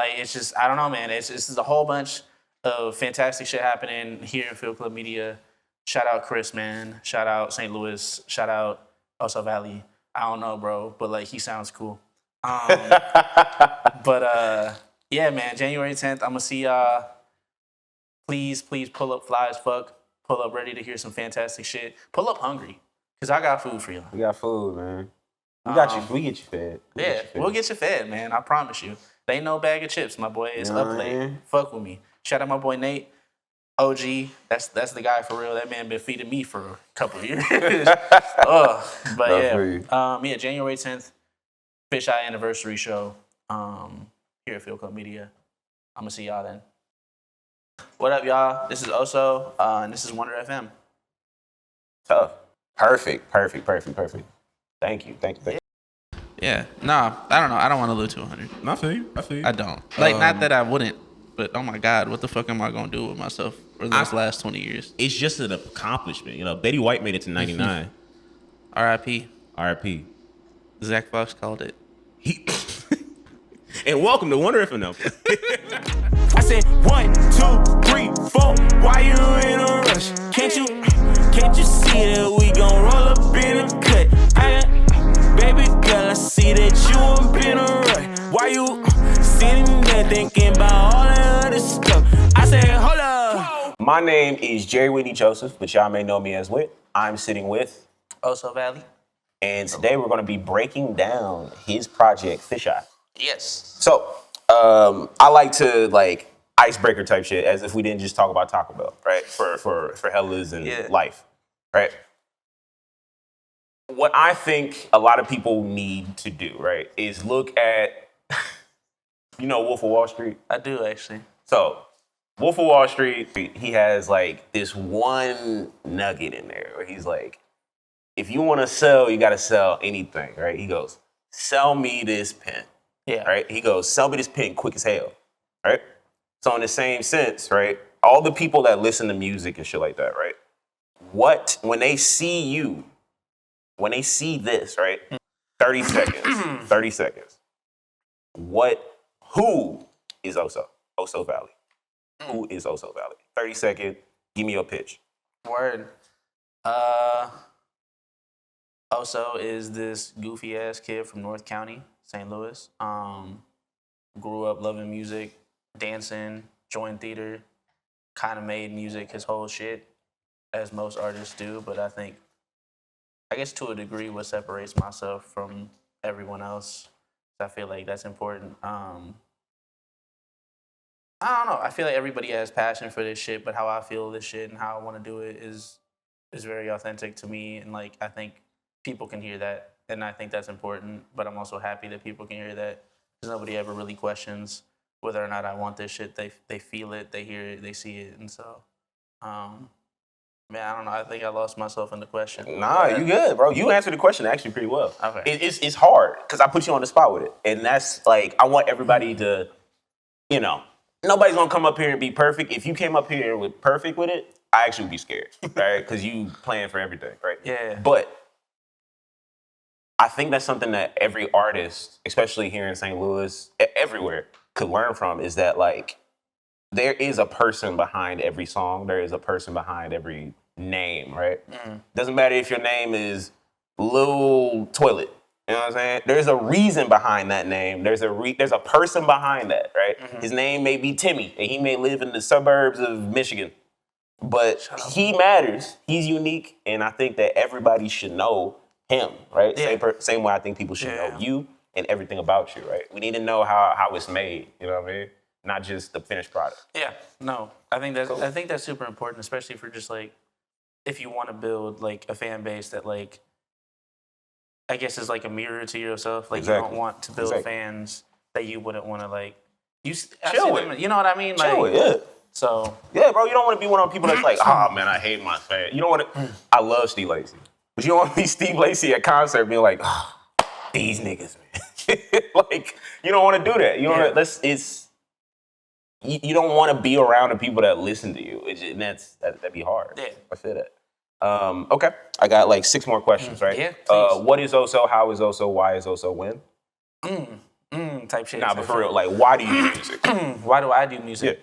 like it's just I don't know, man. It's just a whole bunch of fantastic shit happening here in Field Club Media. Shout out Chris, man. Shout out St. Louis. Shout out OSO Valley. I don't know, bro, but like he sounds cool. Yeah, man. January 10th, I'm gonna see y'all. Please pull up fly as fuck. Pull up ready to hear some fantastic shit. Pull up hungry, cause I got food for you. We got food, man. We got you. We get you fed. We'll get you fed, man. I promise you. They ain't no bag of chips, my boy. It's up late. Fuck with me. Shout out my boy Nate. OG, that's the guy for real. That man been feeding me for a couple of years. Yeah, January 10th, FISHEYE anniversary show here at Field Club Media. I'm gonna see y'all then. What up, y'all? This is OSO, and this is Wunder FM. Tough. Perfect. Thank you. Yeah, nah, I don't know. I don't want to live to 100. I feel you. I don't. Like, not that I wouldn't, but oh my God, what the fuck am I gonna do with myself for the last 20 years? It's just an accomplishment. You know, Betty White made it to 99. R.I.P. Zach Fox called it. And welcome to Wunder Fm. I said 1, 2, 3, 4. Why you in a rush? Can't you see that we gon' roll up in a cut? Baby girl, I see that you up in a rush. Why you sitting there thinking about all that other stuff? I said, hold up. My name is Jerry Whitney Joseph, but y'all may know me as Whit. I'm sitting with OSO Valley. And today we're going to be breaking down his project, FISHEYE. Yes. So, I like to icebreaker type shit, as if we didn't just talk about Taco Bell, right? For hellas and life, right? What I think a lot of people need to do, right, is look at, you know, Wolf of Wall Street? I do, actually. So, Wolf of Wall Street, he has like this one nugget in there where he's like, if you want to sell, you got to sell anything, right? He goes, sell me this pen. Yeah. Right? He goes, sell me this pen quick as hell. Right? So in the same sense, right? All the people that listen to music and shit like that, right? When they see you, when they see this, right? 30 seconds. Who is OSO? OSO Valley. Who is OSO Valley? 30 seconds, give me your pitch. Word. OSO is this goofy ass kid from North County, St. Louis. Grew up loving music, dancing, joined theater, kind of made music his whole shit, as most artists do. But I guess to a degree, what separates myself from everyone else, I feel like that's important. I don't know. I feel like everybody has passion for this shit, but how I feel this shit and how I want to do it is very authentic to me. And like, I think people can hear that, and I think that's important. But I'm also happy that people can hear that, because nobody ever really questions whether or not I want this shit. They feel it, they hear it, they see it, and so, man, I don't know. I think I lost myself in the question. Nah, you good, bro. You answered the question actually pretty well. Okay. It's hard because I put you on the spot with it, and that's like I want everybody to, you know, nobody's gonna come up here and be perfect. If you came up here with perfect with it, I actually would be scared, right? Because you playing for everything, right? Yeah. But I think that's something that every artist, especially here in St. Louis, everywhere, could learn from, is that like there is a person behind every song. There is a person behind every name, right? Doesn't matter if your name is Lil Toilet. You know what I'm saying? There's a reason behind that name. There's a person behind that, right? His name may be Timmy, and he may live in the suburbs of Michigan, but he matters. He's unique, and I think that everybody should know him, right? Yeah. Same way I think people should know you and everything about you, right? We need to know how it's made, you know what I mean? Not just the finished product. Yeah, no, I think that's super important, especially for just like, if you want to build like a fan base that like, I guess is like a mirror to yourself. Like you don't want to build fans that you wouldn't want to like, chill with. You know what I mean? Like, chill with, yeah. So yeah, bro, you don't want to be one of those people that's like, oh man, I hate my fan. You don't want to. I love Steve Lacy, but you don't want to be Steve Lacy at concert being like, oh, these niggas, man. Like you don't want to do that. You don't. You don't want to be around the people that listen to you. And that'd be hard. Yeah, I feel that. Okay, I got like 6 more questions, right? Yeah, please. What is OSO? How is OSO? Why is OSO? When? type shit. Nah, type but for shit. real, like, why do you do music? Why do I do music?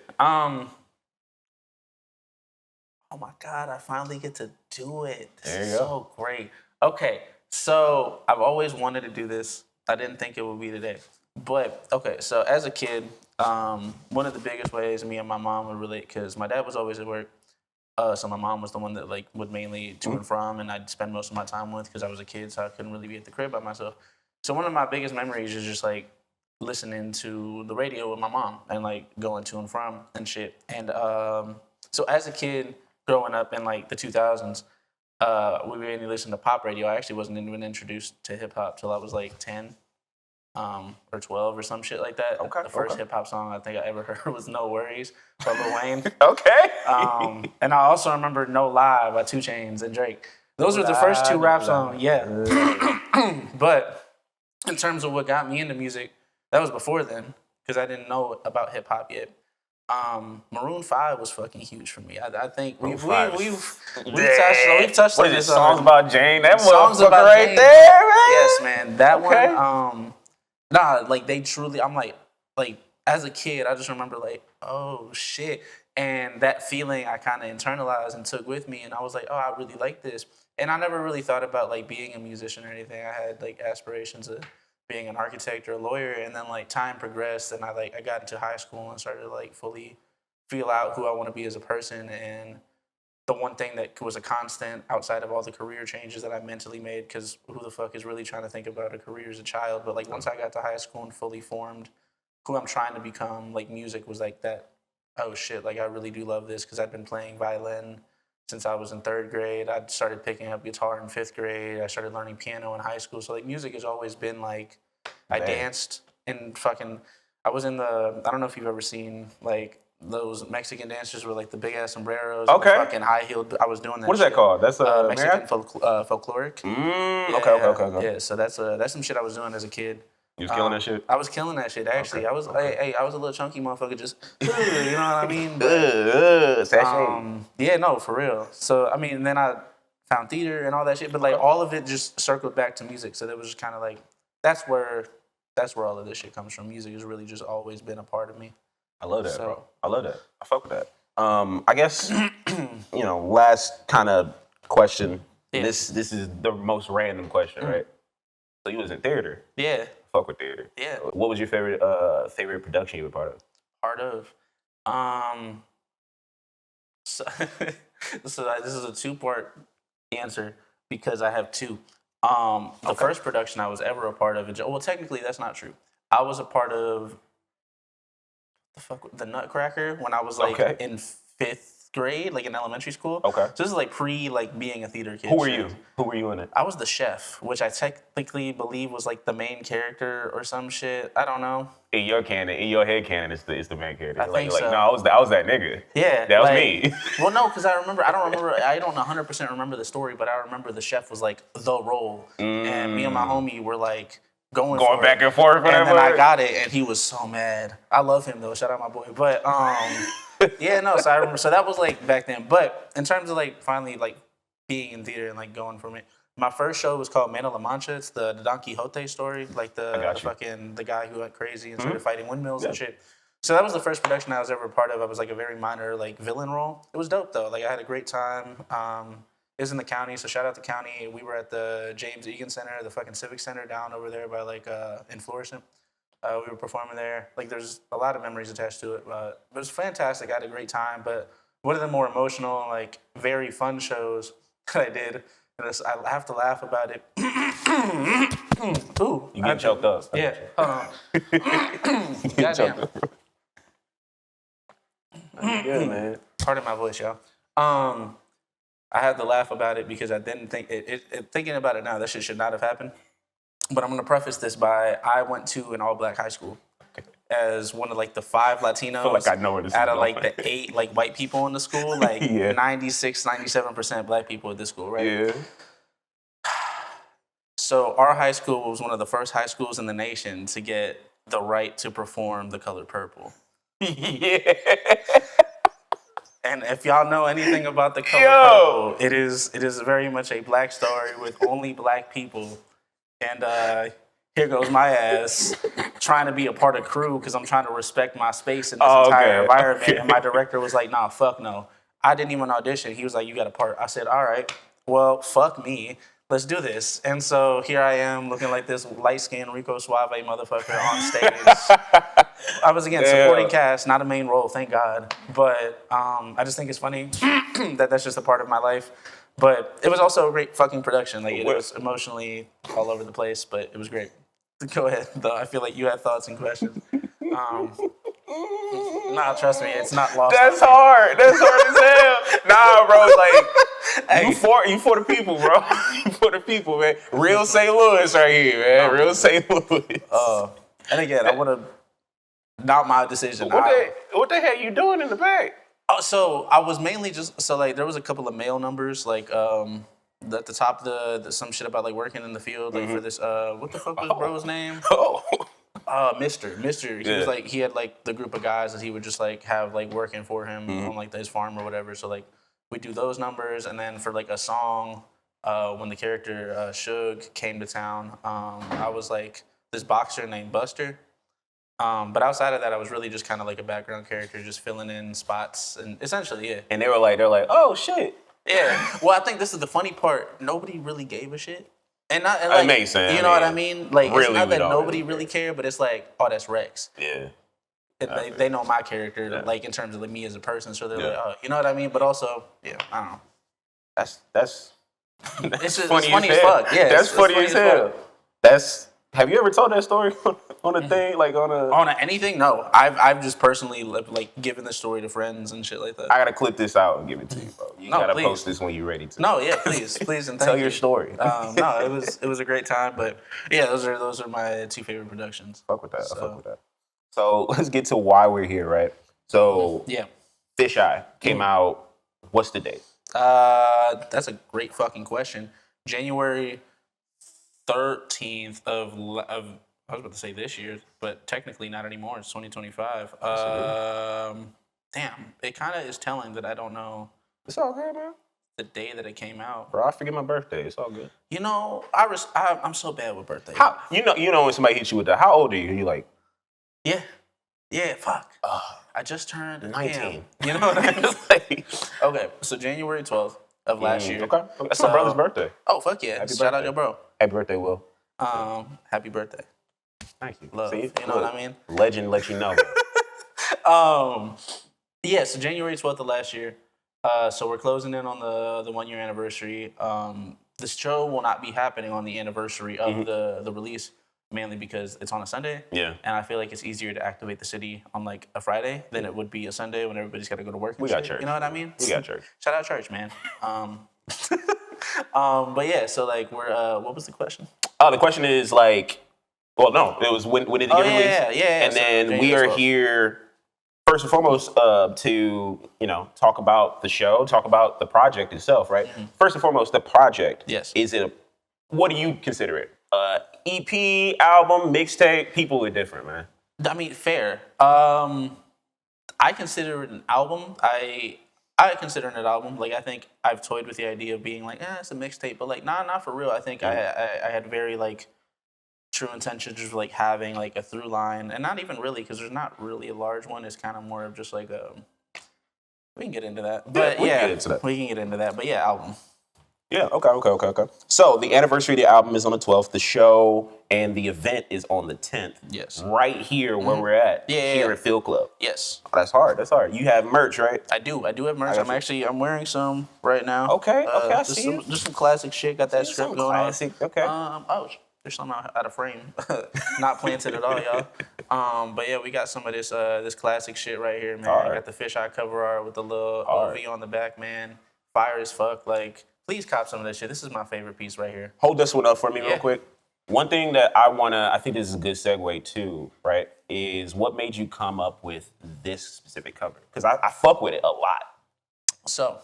Oh my God, I finally get to do it. This There you is go. so great. Okay, so I've always wanted to do this. I didn't think it would be today. But, okay, so as a kid, one of the biggest ways me and my mom would relate, because my dad was always at work, so my mom was the one that like would mainly to and from, and I'd spend most of my time with because I was a kid, so I couldn't really be at the crib by myself. So one of my biggest memories is just like listening to the radio with my mom and like going to and from and shit. And so as a kid growing up in like the 2000s, we mainly listened to pop radio. I actually wasn't even introduced to hip hop till I was like 10 or 12 or some shit like that. Okay, The first okay. hip hop song I think I ever heard was No Worries by Lil Wayne. Okay. And I also remember No Lie by 2 Chainz and Drake. Those were the first 2 rap songs, yeah. But in terms of what got me into music, that was before then, because I didn't know about hip hop yet. Maroon 5 was fucking huge for me. I think we've touched What on is this it? Songs about Jane? That Songs motherfucker about right Jane. there, man. Yes, man. That Okay. one. Nah, like they truly. I'm like as a kid, I just remember like, oh shit, and that feeling I kind of internalized and took with me, and I was like, oh, I really like this. And I never really thought about like being a musician or anything. I had like aspirations of being an architect or a lawyer, and then like time progressed, and I got into high school and started to like fully feel out who I want to be as a person. And the one thing that was a constant outside of all the career changes that I mentally made, because who the fuck is really trying to think about a career as a child? But like once I got to high school and fully formed who I'm trying to become, like music was like that, oh shit, like I really do love this, because I'd been playing violin since I was in 3rd grade. I started picking up guitar in 5th grade. I started learning piano in high school. So like music has always been like, I danced in fucking, I was in the, I don't know if you've ever seen like those Mexican dancers with like the big ass sombreros, Okay. and the fucking high heeled. I was doing that. What is that shit. called? That's Mexican folkloric. Okay. Yeah, so that's some shit I was doing as a kid. You was killing that shit? I was killing that shit. Actually, I was I was a little chunky motherfucker, just you know what I mean. But, yeah, no, for real. So I mean, then I found theater and all that shit, but like all of it just circled back to music. So that was just kind of like that's where all of this shit comes from. Music has really just always been a part of me. I love that, So- bro. I love that. I fuck with that. I guess last kind of question. Yeah. This is the most random question, right? So you was in theater. Yeah, Fuck with theater. yeah. What was your favorite production you were part of? Part of. So, so this is a 2-part answer because I have 2. The first production I was ever a part of, well, technically that's not true. I was a part of the Nutcracker when I was like in 5th grade, like in elementary school. Okay. So this is like pre being a theater kid. Who were shit. you? Who were you in it? I was the chef, which I technically believe was like the main character or some shit. I don't know. In your head canon, it's the main character. I think so. No, I was that nigga. Yeah, that was like, me. Well, no, because I don't 100% remember the story, but I remember the chef was like the role, and me and my homie were like going for back it. and forth, and then whatever. I got it, and he was so mad. I love him though. Shout out my boy. But yeah, no. So I remember. So that was like back then. But in terms of like finally like being in theater and like going from it, my first show was called Man of La Mancha. It's the Don Quixote story, like the guy who went crazy and started fighting windmills and shit. So that was the first production I was ever a part of. I was like a very minor like villain role. It was dope though. Like I had a great time. It was in the county, so shout out to county. We were at the James Egan Center, the fucking Civic Center down over there by like in Florissant. We were performing there. Like there's a lot of memories attached to it. But it was fantastic. I had a great time. But one of the more emotional, like very fun shows that I did, and I have to laugh about it. Ooh, You getting choked up. Yeah. Hold on. Goddamn. Good, man. Pardon my voice, y'all. I had to laugh about it because I didn't think thinking about it now, that shit should not have happened. But I'm gonna preface this by I went to an all-black high school as one of like the 5 Latinos. I feel like I know where this is out of going. like the 8 like white people in the school, like 96, 97% black people at this school, right? Yeah. So our high school was one of the first high schools in the nation to get the right to perform The Color Purple. Yeah. And if y'all know anything about The Color Purple, it is very much a black story with only black people. And here goes my ass trying to be a part of crew because I'm trying to respect my space in this entire environment. And my director was like, nah, fuck no. I didn't even audition. He was like, you got a part. I said, all right, well, fuck me. Let's do this. And so here I am looking like this light-skinned Rico Suave motherfucker on stage. I was, again, supporting cast, not a main role, thank God. But I just think it's funny that that's just a part of my life. But it was also a great fucking production. Like, it was emotionally all over the place, but it was great. Go ahead, though. I feel like you had thoughts and questions. Nah, trust me, it's not lost. That's hard. That's hard as hell. Nah, bro, like, hey. you for the people, bro. You for the people, man. Real St. Louis right here, man. Real St. Louis. And again, I want to, not my decision. What the hell you doing in the back? Oh, so I was mainly just, so like there was a couple of mail numbers, like at the top, the some shit about like working in the field, like for this, what the fuck was bro's name? Mister. He was like, he had like the group of guys that he would just like have like working for him on like his farm or whatever. So like we do those numbers, and then for like a song, when the character Suge came to town, I was like this boxer named Buster. But outside of that, I was really just kind of like a background character, just filling in spots, and essentially, yeah. And they're like, oh shit. Yeah. Well, I think this is the funny part. Nobody really gave a shit. And not, and like, it makes sense. You know what I mean? Like, really, it's not that nobody really cared, but it's like, oh, that's Rex. Yeah. They know my character, like in terms of like, me as a person, so they're like, oh, you know what I mean? But also, yeah, I don't know. That's it's just funny, funny as fuck. Yeah, that's funny as hell. Have you ever told that story on a thing, like on anything? No, I've just personally like given the story to friends and shit like that. I gotta clip this out and give it to you, bro. You gotta post this when you're ready to. No, yeah, please, and tell your story. No, it was a great time, but yeah, those are my two favorite productions. Fuck with that. I fuck with that. So let's get to why we're here, right? So yeah, FISHEYE came out. What's the date? That's a great fucking question. January 13th of I was about to say this year, but technically not anymore. It's 2025. Damn, it kind of is telling that I don't know. It's all good, man. The day that it came out, bro. I forget my birthday. It's all good. You know, I'm so bad with birthdays. How you know when somebody hits you with that? How old are you? You like? Yeah. Fuck. I just turned 19. You know what I mean? Like, okay, so January 12th of last year. Okay, that's my brother's birthday. Oh fuck yeah! Shout out your bro. Happy birthday, Will. Happy birthday. Thank you. Love. See, you know what I mean? Legend let you know. Yeah, so January 12th of last year. So we're closing in on the 1 year anniversary. This show will not be happening on the anniversary of the release, mainly because it's on a Sunday. Yeah. And I feel like it's easier to activate the city on like a Friday than it would be a Sunday when everybody's got to go to work. We got church. You know what I mean? We got church. Shout out church, man. But yeah, so like we're what was the question? Oh, the question is like, well, no, it was when did it get released? Yeah. And then we are here first and foremost to talk about the show, talk about the project itself, right? First and foremost, the project. Yes. What do you consider it? EP, album, mixtape? People are different, man. I mean, fair. I consider it an album. I consider it an album. Like, I think I've toyed with the idea of being like, it's a mixtape, but like, not for real. I think I had very like true intentions of like having like a through line, and not even really, because there's not really a large one. It's kind of more of just like we can get into that. But we can get into that. But yeah, album. Yeah, okay. So the anniversary of the album is on the 12th. The show and the event is on the 10th. Yes. Right here where we're at. Here at Field Club. Yes. Oh, that's hard. You have merch, right? I do have merch. I'm wearing some right now. Okay, I see just some classic shit. Got that script going classic. on. Okay. There's some out of frame. Not planted at all, y'all. But yeah, we got some of this classic shit right here, man. I got the fisheye cover art with the little OV on the back, man. Fire as fuck. Like, please cop some of this shit. This is my favorite piece right here. Hold this one up for me real quick. One thing that I think this is a good segue too, right, is what made you come up with this specific cover? Because I fuck with it a lot. So,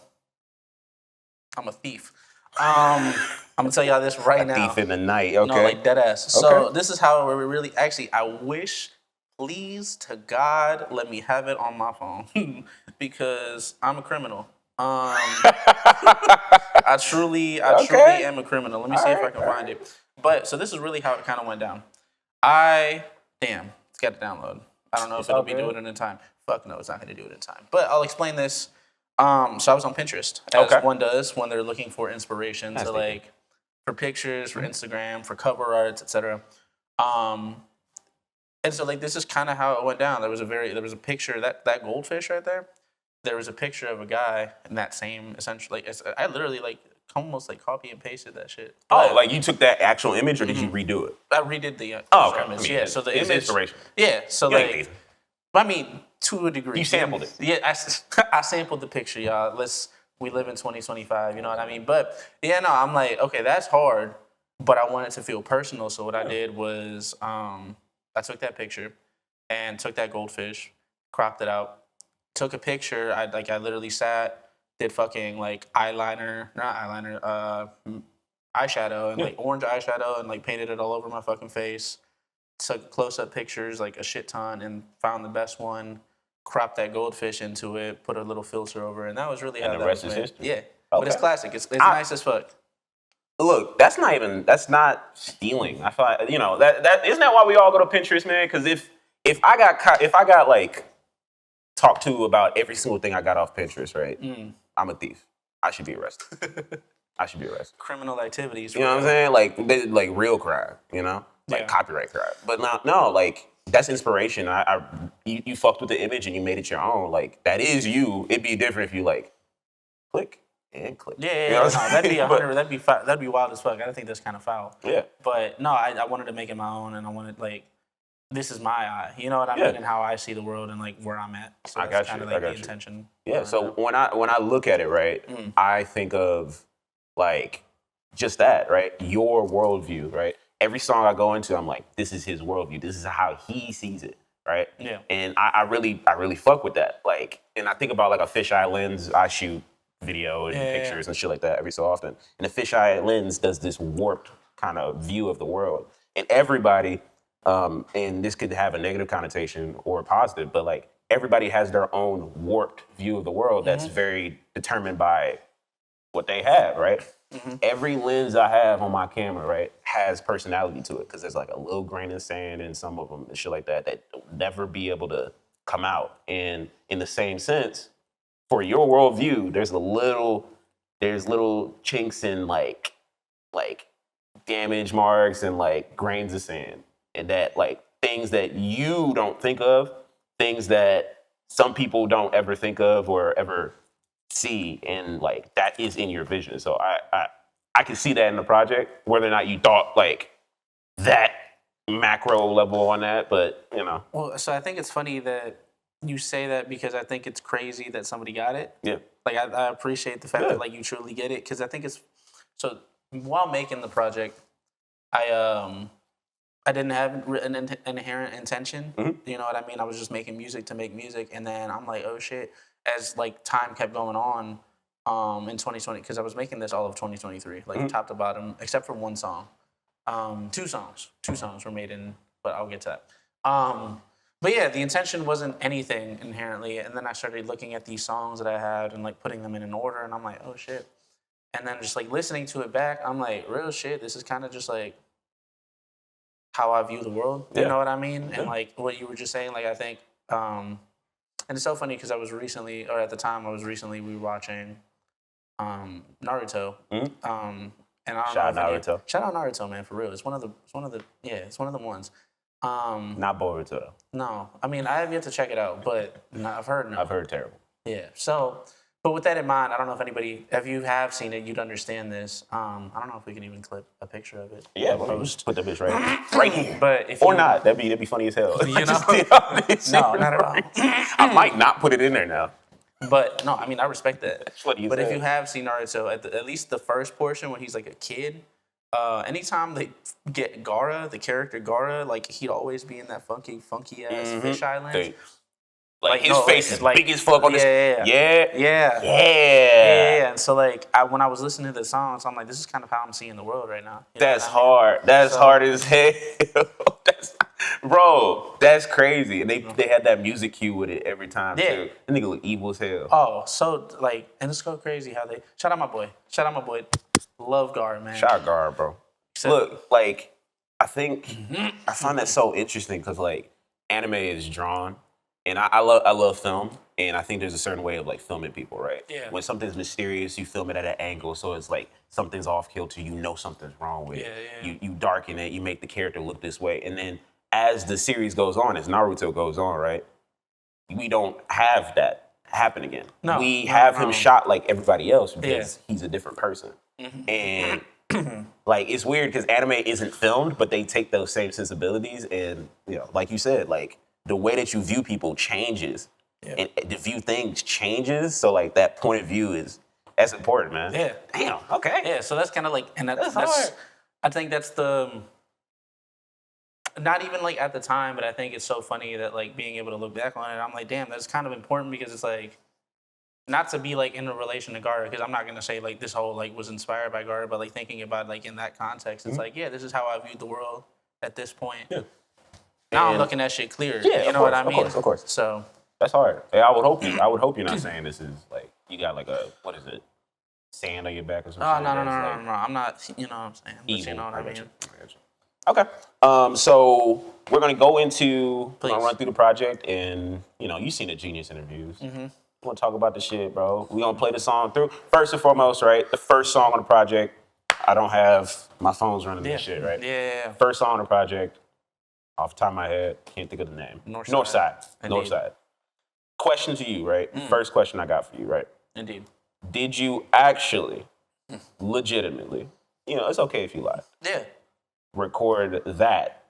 I'm a thief. I'm gonna tell y'all this right now. Thief in the night, okay. No, like dead ass. So this is how we really, actually, I wish, please to God, let me have it on my phone because I'm a criminal. I truly am a criminal. Let me see if I can find it. But so this is really how it kind of went down. Damn, it's got to download. I don't know if it'll be doing it in time. Fuck no, it's not going to do it in time. But I'll explain this. So I was on Pinterest, as one does when they're looking for inspiration to like for pictures, for Instagram, for cover arts, etc. And so like this is kind of how it went down. There was a picture that goldfish right there. There was a picture of a guy in that same essentially. I literally like almost like copy and pasted that shit. Oh, like you took that actual image or did you redo it? I redid the okay. image. I mean, Yeah, so the it's image, inspiration. Yeah, so like, I mean, to a degree. You sampled it. Yeah, I sampled the picture, y'all. We live in 2025, you know what I mean? But yeah, no, I'm like, okay, that's hard, but I wanted to feel personal. So what I did was I took that picture and took that goldfish, cropped it out, took a picture. I literally sat, did fucking like eyeshadow and like orange eyeshadow and like painted it all over my fucking face. Took close-up pictures, like a shit ton, and found the best one. Cropped that goldfish into it, put a little filter over it, and that was really how that was made. History. Yeah, but it's classic. It's nice as fuck. Look, that's not stealing. I feel like, that isn't that why we all go to Pinterest, man? Because if I got like talked to about every single thing I got off Pinterest, right? I'm a thief. I should be arrested. Criminal activities. You know what I'm saying? Like real crime. Like copyright crime. But no, like that's inspiration. You fucked with the image and you made it your own. Like that is you. It'd be different if you like click. And click. Yeah, no, that'd be 100. That'd be wild as fuck. I think that's kind of foul. Yeah. But no, I wanted to make it my own, and I wanted like, this is my eye. You know what I mean, and how I see the world, and like where I'm at. So I that's got you. kind of like the intention. Yeah. So when I look at it, right, I think of like just that, right, your worldview, right. Every song I go into, I'm like, this is his worldview. This is how he sees it, right. Yeah. And I really fuck with that. Like, and I think about like a fisheye lens I shoot video and pictures and shit like that every so often. And the fisheye lens does this warped kind of view of the world. And everybody, and this could have a negative connotation or a positive, but like everybody has their own warped view of the world that's very determined by what they have, right? Every lens I have on my camera, right, has personality to it because there's like a little grain of sand in some of them and shit like that will never be able to come out. And in the same sense, for your worldview, there's little chinks in like damage marks and like grains of sand, and that like things that you don't think of, things that some people don't ever think of or ever see, and like that is in your vision. So I can see that in the project, whether or not you thought like that macro level on that, but Well, so I think it's funny that you say that because I think it's crazy that somebody got it. Yeah. Like I appreciate the fact that like you truly get it, because I think it's so. While making the project, I didn't have an inherent intention. You know what I mean? I was just making music to make music, and then I'm like, oh shit. As like time kept going on, in 2020, because I was making this all of 2023, like top to bottom, except for one song. Two songs were made in, but I'll get to that. But yeah, the intention wasn't anything inherently, and then I started looking at these songs that I had and like putting them in an order, and I'm like, oh shit. And then just like listening to it back, I'm like, real shit, this is kind of just like how I view the world. You know what I mean? And like what you were just saying, like I think, and it's so funny because I was recently rewatching Naruto. And I don't Shout know out if Naruto. Shout out Naruto, man, for real. It's one of the ones. Not Boruto though. No, I mean I have yet to check it out, but I've heard no. I've heard terrible. Yeah. So, but with that in mind, I don't know if you have seen it, you'd understand this. I don't know if we can even clip a picture of it. Yeah, post. Put that bitch right here. But if or you, not, that'd be funny as hell. You know? No, not at all. I might not put it in there now. But no, I mean I respect that. That's what you But said. if you have seen Naruto, at least the first portion when he's like a kid. Anytime they get Gaara, the character Gaara, like he'd always be in that funky ass fish island. Like his face is like, big as fuck on this. Yeah. And so like when I was listening to the songs, I'm like, this is kind of how I'm seeing the world right now. That's hard. That's hard as hell. Bro, that's crazy. And they had that music cue with it every time too. That nigga look evil as hell. Oh, so like, and it's so crazy how they shout out my boy. Love Gaara, man. Shout out Gaara, bro. Look, like I think I find that so interesting because like anime is drawn, and I love film, and I think there's a certain way of like filming people, right? Yeah. When something's mysterious, you film it at an angle, so it's like something's off kilter. You know something's wrong with it. Yeah. You darken it. You make the character look this way, and then as the series goes on, as Naruto goes on, right? We don't have that happen again. No, we have him shot like everybody else because Yeah. he's a different person, and. Like it's weird because anime isn't filmed, but they take those same sensibilities and like you said, like the way that you view people changes, and the view things changes. So like that point of view that's important, man. Yeah. Damn. Okay. Yeah. So that's kind of like, and that's hard. I think that's the. Not even like at the time, but I think it's so funny that like being able to look back on it, I'm like, damn, that's kind of important because it's like. Not to be like in a relation to Garda, because I'm not gonna say like this whole like was inspired by Garda, but like thinking about like in that context, it's like, yeah, this is how I viewed the world at this point. Yeah. Now I'm looking at shit clear. Yeah, you know what I mean? Of course. So that's hard. Hey, I would hope you're not saying this is like you got like a what is it? Sand on your back or something. Oh no. I'm not. You know what I'm saying? But Evil. you know what I mean? Okay. So we're gonna go into. We're gonna Please. run through the project, and you've seen the Genius interviews. Mm-hmm. We're gonna talk about the shit, bro. We're gonna play the song through. First and foremost, right? The first song on the project. I don't have my phone's running this shit, right? Yeah. First song on the project. Off the top of my head, can't think of the name. Northside. Indeed. Northside. Question to you, right? First question I got for you, right? Indeed. Did you actually, legitimately, it's okay if you lie, Yeah. record that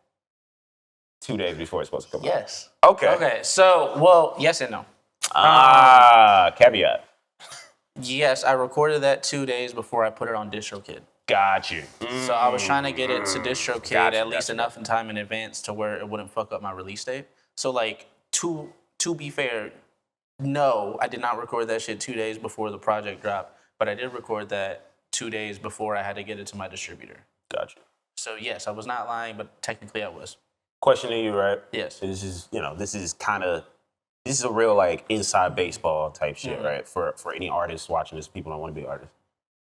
2 days before it's supposed to come out? Yes. Okay. Okay. So, well, yes and no. Caveat. Yes, I recorded that 2 days before I put it on DistroKid. Got you. So I was trying to get it to DistroKid Gotcha, at least gotcha. enough in time in advance to where it wouldn't fuck up my release date. So like to be fair, no, I did not record that shit 2 days before the project dropped, but I did record that 2 days before I had to get it to my distributor. Got you. So yes, I was not lying, but technically I was. Question to you, right? Yes. This is this is a real like inside baseball type shit, right? For any artists watching this, people don't want to be artists.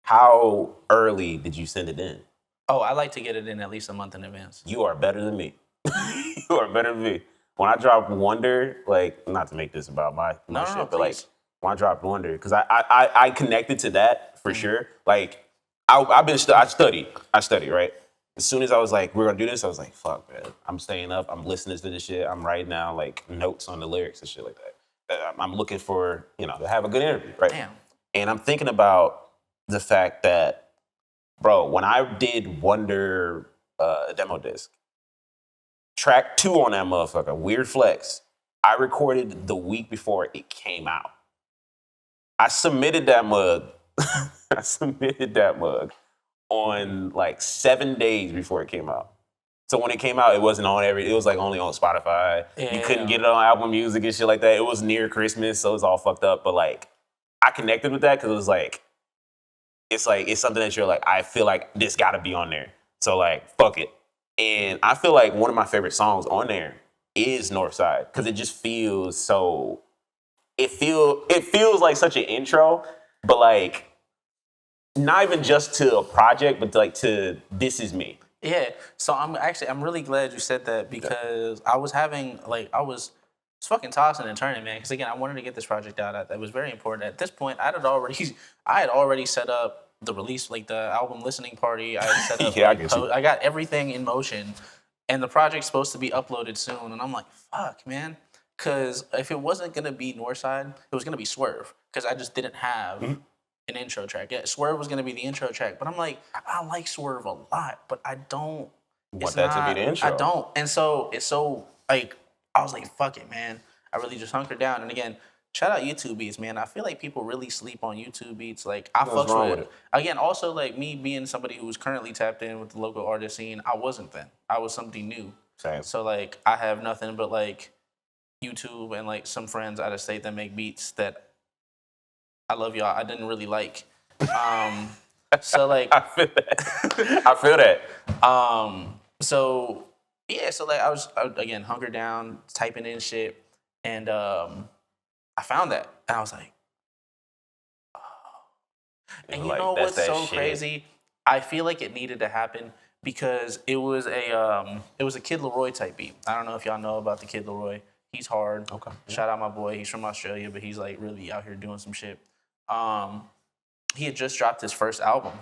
How early did you send it in? Oh, I like to get it in at least a month in advance. You are better than me. You are better than me. When I dropped Wunder, like not to make this about my shit, but like please. when I dropped Wunder, because I connected to that for sure. Like I studied, right? As soon as I was like, we're gonna do this, I was like, fuck, man. I'm staying up. I'm listening to this shit. I'm writing down like notes on the lyrics and shit like that. I'm looking for, to have a good interview, right? Damn. And I'm thinking about the fact that, bro, when I did Wunder demo disc, track 2 on that motherfucker, Weird Flex, I recorded the week before it came out. I submitted that mug. On like 7 days before it came out. So when it came out, it wasn't on it was like only on Spotify. You couldn't get it on Apple Music and shit like that. It was near Christmas, so it was all fucked up. But like, I connected with that because it was like, it's something that you're like, I feel like this gotta be on there. So like, fuck it. And I feel like one of my favorite songs on there is Northside because it just feels so, it feels like such an intro, but like, not even just to a project, but like to This Is Me. Yeah. So I'm really glad you said that because I was fucking tossing and turning, man. Because again, I wanted to get this project out. It was very important. At this point, I had already set up the release, like the album listening party. I had set up. I got everything in motion, and the project's supposed to be uploaded soon. And I'm like, fuck, man. Because if it wasn't gonna be Northside, it was gonna be Swerve. Because I just didn't have. An intro track. Yeah, Swerve was gonna be the intro track, but I'm like, I like Swerve a lot, but I don't want that to be the intro. I don't. And so it's so like I was like, fuck it, man. I really just hunkered down. And again, shout out YouTube Beats, man. I feel like people really sleep on YouTube Beats. Like I fucks with it. Again, also like me being somebody who's currently tapped in with the local artist scene, I wasn't then. I was somebody new. Same. So like I have nothing but like YouTube and like some friends out of state that make beats that I love y'all. I didn't really like. So like I feel that. So yeah, so like I was again hunkered down, typing in shit, and I found that, and I was like, oh. And you know what's so crazy? I feel like it needed to happen because it was a Kid Leroy type beat. I don't know if y'all know about the Kid Leroy. He's hard. Okay. Shout out my boy. He's from Australia, but he's like really out here doing some shit. He had just dropped his first album,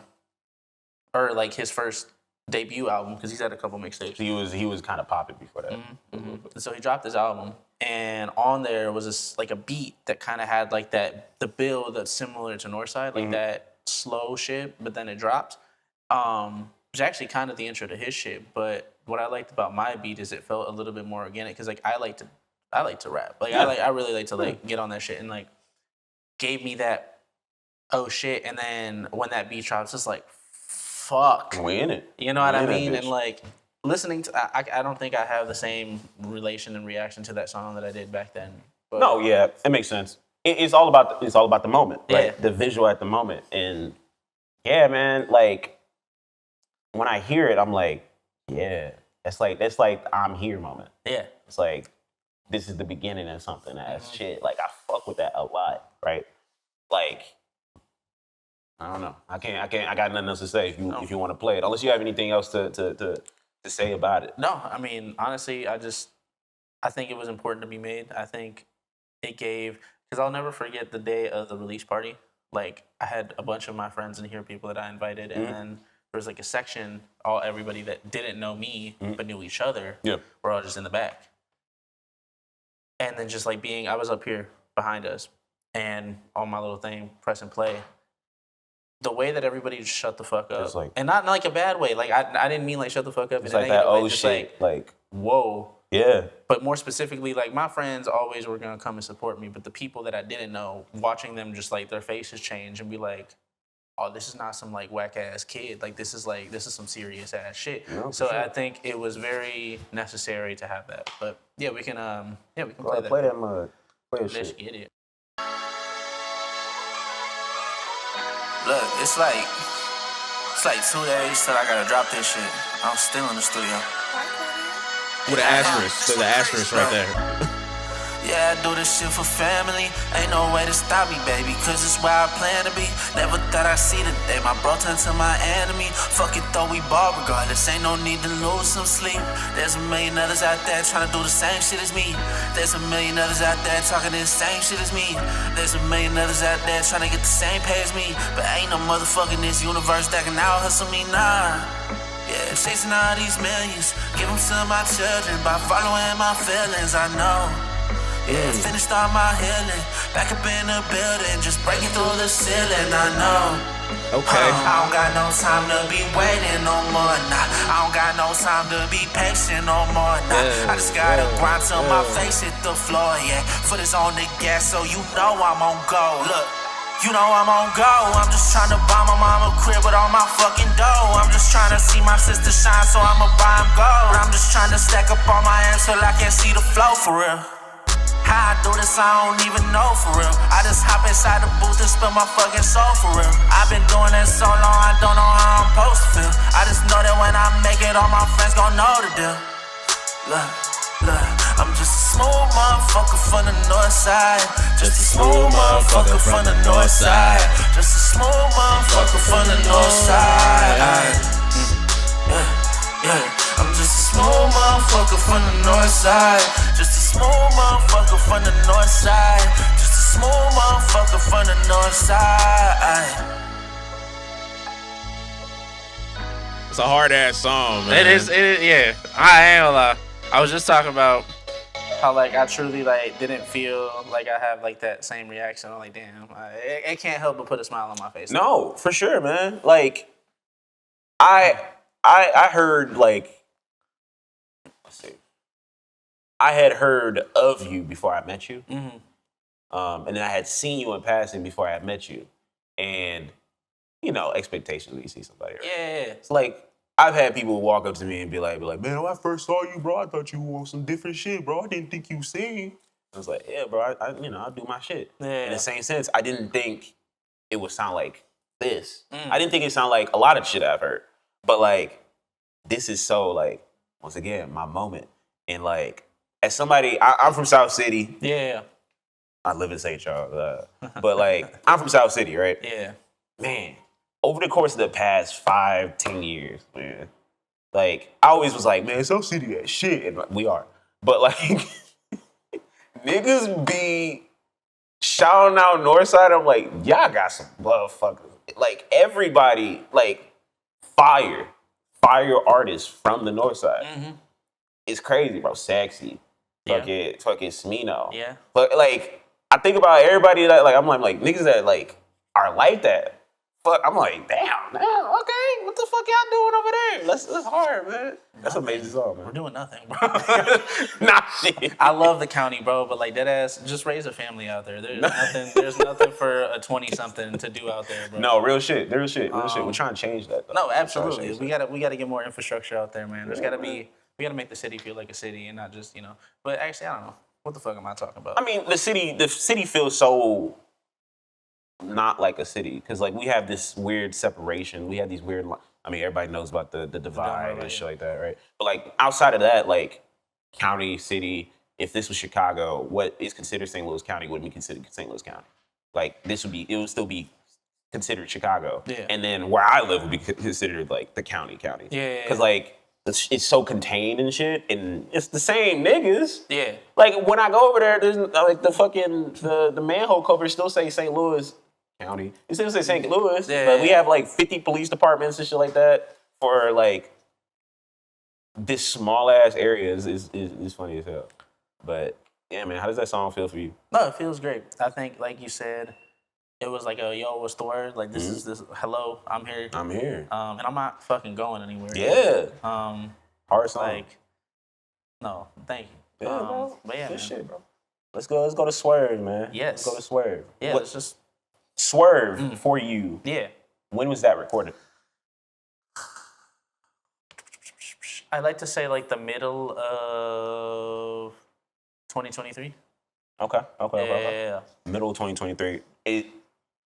or like his first debut album, because he's had a couple mixtapes. He was kind of popping before that. So he dropped his album, and on there was this like a beat that kind of had like the build that's similar to Northside, like that slow shit, but then it dropped. It's actually kind of the intro to his shit, but what I liked about my beat is it felt a little bit more organic, because like I like to rap, like I really like to like get on that shit, and like gave me that oh shit, and then when that beat drops, it's like fuck, We in it. you know what We I in that mean? bitch. And like listening to, I don't think I have the same relation and reaction to that song that I did back then. But, No, yeah, it makes sense. It's all about the moment, Yeah. like the visual at the moment, and yeah, man, like when I hear it, I'm like, yeah, that's like I'm here moment. yeah, It's like this is the beginning of something that's shit. Like I fuck with that a lot, right? Like I don't know, I got nothing else to say if you want to play it, unless you have anything else to say about it. no, I mean honestly, I think it was important to be made. I think it gave, because I'll never forget the day of the release party. Like I had a bunch of my friends in here, people that I invited, and then there was like a section, everybody that didn't know me but knew each other. Yeah. We're all just in the back. And then just like I was up here behind us, and on my little thing, press and play. The way that everybody just shut the fuck up, like- and not in like a bad way. Like I didn't mean like shut the fuck up. It's in a like that negative way, oh just shit, like whoa. yeah. But more specifically, like my friends always were gonna come and support me, but the people that I didn't know, watching them just like their faces change and be like, oh, this is not some like whack ass kid. Like this is some serious ass shit. No, for so sure. I think it was very necessary to have that. But yeah, we can play that. Play that mud. Play that Let's shit. get it. Look, it's like 2 days till I gotta drop this shit. I'm still in the studio. With an asterisk. So the asterisk right there. Yeah, I do this shit for family. Ain't no way to stop me, baby, cause it's where I plan to be. Never thought I'd see the day my bro turned to my enemy. Fuck it though, we ball regardless. Ain't no need to lose some sleep. There's a million others out there trying to do the same shit as me. There's a million others out there talking the same shit as me. There's a million others out there trying to get the same pay as me. But ain't no motherfucker in this universe that can out hustle me, nah. Yeah, chasing all these millions, give them to my children by following my feelings, I know. Yeah, finished all my healing, back up in the building, just breaking through the ceiling, I know. Okay. I don't got no time to be waiting no more, nah. I don't got no time to be patient no more, nah. I just gotta grind till my face hit the floor, yeah. Foot is on the gas, so you know I'm on go. Look, you know I'm on go. I'm just trying to buy my mama crib with all my fucking dough. I'm just trying to see my sister shine, so I'ma buy 'em gold. I'm just trying to stack up all my amps till I can't see the flow for real. How I do this, I don't even know for real. I just hop inside the booth and spill my fucking soul for real. I've been doing this so long, I don't know how I'm supposed to feel. I just know that when I make it, all my friends gon' know the deal. Look, I'm just a smooth motherfucker from the north side. Just a smooth motherfucker from the north side. Just a smooth motherfucker from the north side. Yeah, I'm just a smooth motherfucker from the north side. Just a smooth motherfucker from the north side. Just a smooth motherfucker from the north side. It's a hard ass song, man. It is, yeah. I ain't gonna lie. I was just talking about how like I truly like didn't feel like I have like that same reaction. I'm like, damn, it can't help but put a smile on my face. No, for sure, man. Like, I heard like, let's see, I had heard of you before I met you, and then I had seen you in passing before I had met you, and you know, expectations when you see somebody. Right? Yeah. It's like I've had people walk up to me and be like, man, when I first saw you, bro, I thought you were on some different shit, bro. I didn't think you sing. I was like, yeah, bro, I do my shit. Yeah. In the same sense, I didn't think it would sound like this. I didn't think it sounded like a lot of shit I've heard. But like, this is so like, once again, my moment. And like, as somebody, I'm from South City. Yeah. I live in St. Charles. But like, I'm from South City, right? Yeah. Man, over the course of the past 5-10 years, man, Like, I always was like, man, so city that shit. And like, we are. But like, niggas be shouting out Northside. I'm like, y'all got some motherfuckers. Like, everybody, like, fire artists from the Northside. Mm-hmm. It's crazy, bro. Sexy. Yeah. Fucking Smino. Yeah. But like, I think about everybody that, like, I'm like niggas that, like, are like that. Fuck, I'm like, damn, okay, what the fuck y'all doing over there? That's hard, man. That's an amazing song, man. We're doing nothing, bro. Nah, shit. I love the county, bro, but like, dead ass, just raise a family out there. There's nothing for a 20-something to do out there, bro. No, real shit. We're trying to change that, though. No, absolutely. We gotta get more infrastructure out there, man. We gotta make the city feel like a city and not just, But actually, I don't know. What the fuck am I talking about? I mean, the city feels so not like a city, because like we have this weird separation. We have these weird. I mean, everybody knows about the divide and shit like that, right? But like outside of that, like county, city. If this was Chicago, what is considered St. Louis County would be considered St. Louis County. Like it would still be considered Chicago. Yeah. And then where I live would be considered like the county. Yeah. Because like it's so contained and shit, and it's the same niggas. Yeah. Like when I go over there, there's like the fucking the manhole covers still say St. Louis County. It still say St. Louis, but we have like 50 police departments and shit like that for like this small ass area is funny as hell. But yeah, man, how does that song feel for you? No, it feels great. I think, like you said, it was like a yo, what's the word? Like this is this. Hello, I'm here. I'm here. And I'm not fucking going anywhere. Yeah. Hard song. Like, no, thank you. Yeah, bro. But yeah, good man. shit, bro. Let's go to Swerve, man. Yes. Let's go to Swerve. Yeah, let's just. Swerve for you. Yeah. When was that recorded? I'd like to say like the middle of 2023. Okay. Yeah. Middle of 2023.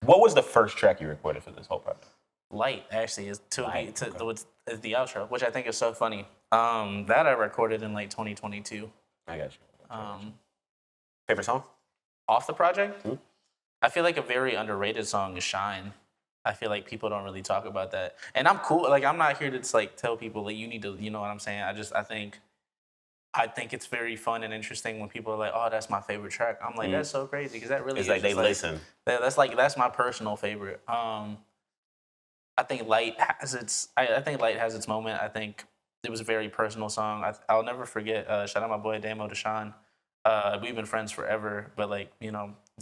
What was the first track you recorded for this whole project? Light actually is is the outro, which I think is so funny. That I recorded in like 2022. I got you. Favorite song? Off the project? I feel like a very underrated song is Shine. I feel like people don't really talk about that. And I'm cool. Like, I'm not here to just, like, tell people that you need to, you know what I'm saying? I think it's very fun and interesting when people are like, oh, that's my favorite track. I'm like, that's so crazy, because that really it's like they listen. That's my personal favorite. I think Light has its moment. I think it was a very personal song. I'll never forget, shout out my boy Damo Deshaun. We've been friends forever, but like,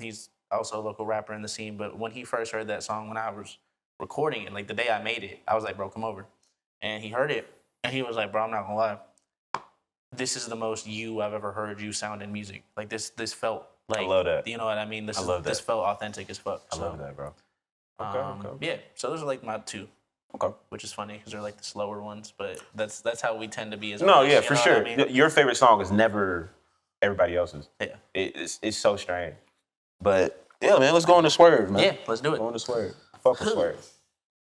he's also a local rapper in the scene. But when he first heard that song, when I was recording it, like the day I made it, I was like, bro, come over. And he heard it, and he was like, bro, I'm not gonna lie. This is the most you I've ever heard you sound in music. Like this felt like, I love that. You know what I mean? This felt authentic as fuck. I love that, bro. Okay. Yeah, so those are like my two. Okay. Which is funny because they're like the slower ones, but that's how we tend to be as No, artists, yeah, you for know sure. what I mean? Your favorite song is never everybody else's. Yeah. It's so strange. But yeah, man, let's go into Swerve, man. Yeah, let's do it. Go into Swerve. Fuck with Swerve.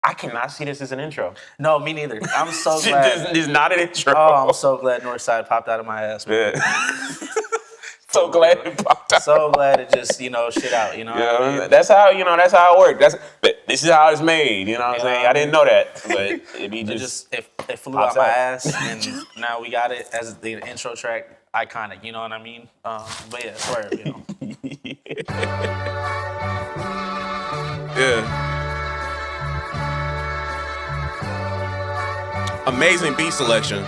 I cannot see this as an intro. No, me neither. I'm so glad. This is not an intro. Oh, I'm so glad Northside popped out of my ass. Man. Yeah. So glad it popped out. So glad it just, shit out, you know what I mean? That's how it worked. This is how it's made, you know what I'm saying? I didn't know that, but it flew out my ass, and now we got it as the intro track, iconic, you know what I mean? But yeah, Swerve, Yeah. Amazing beat selection.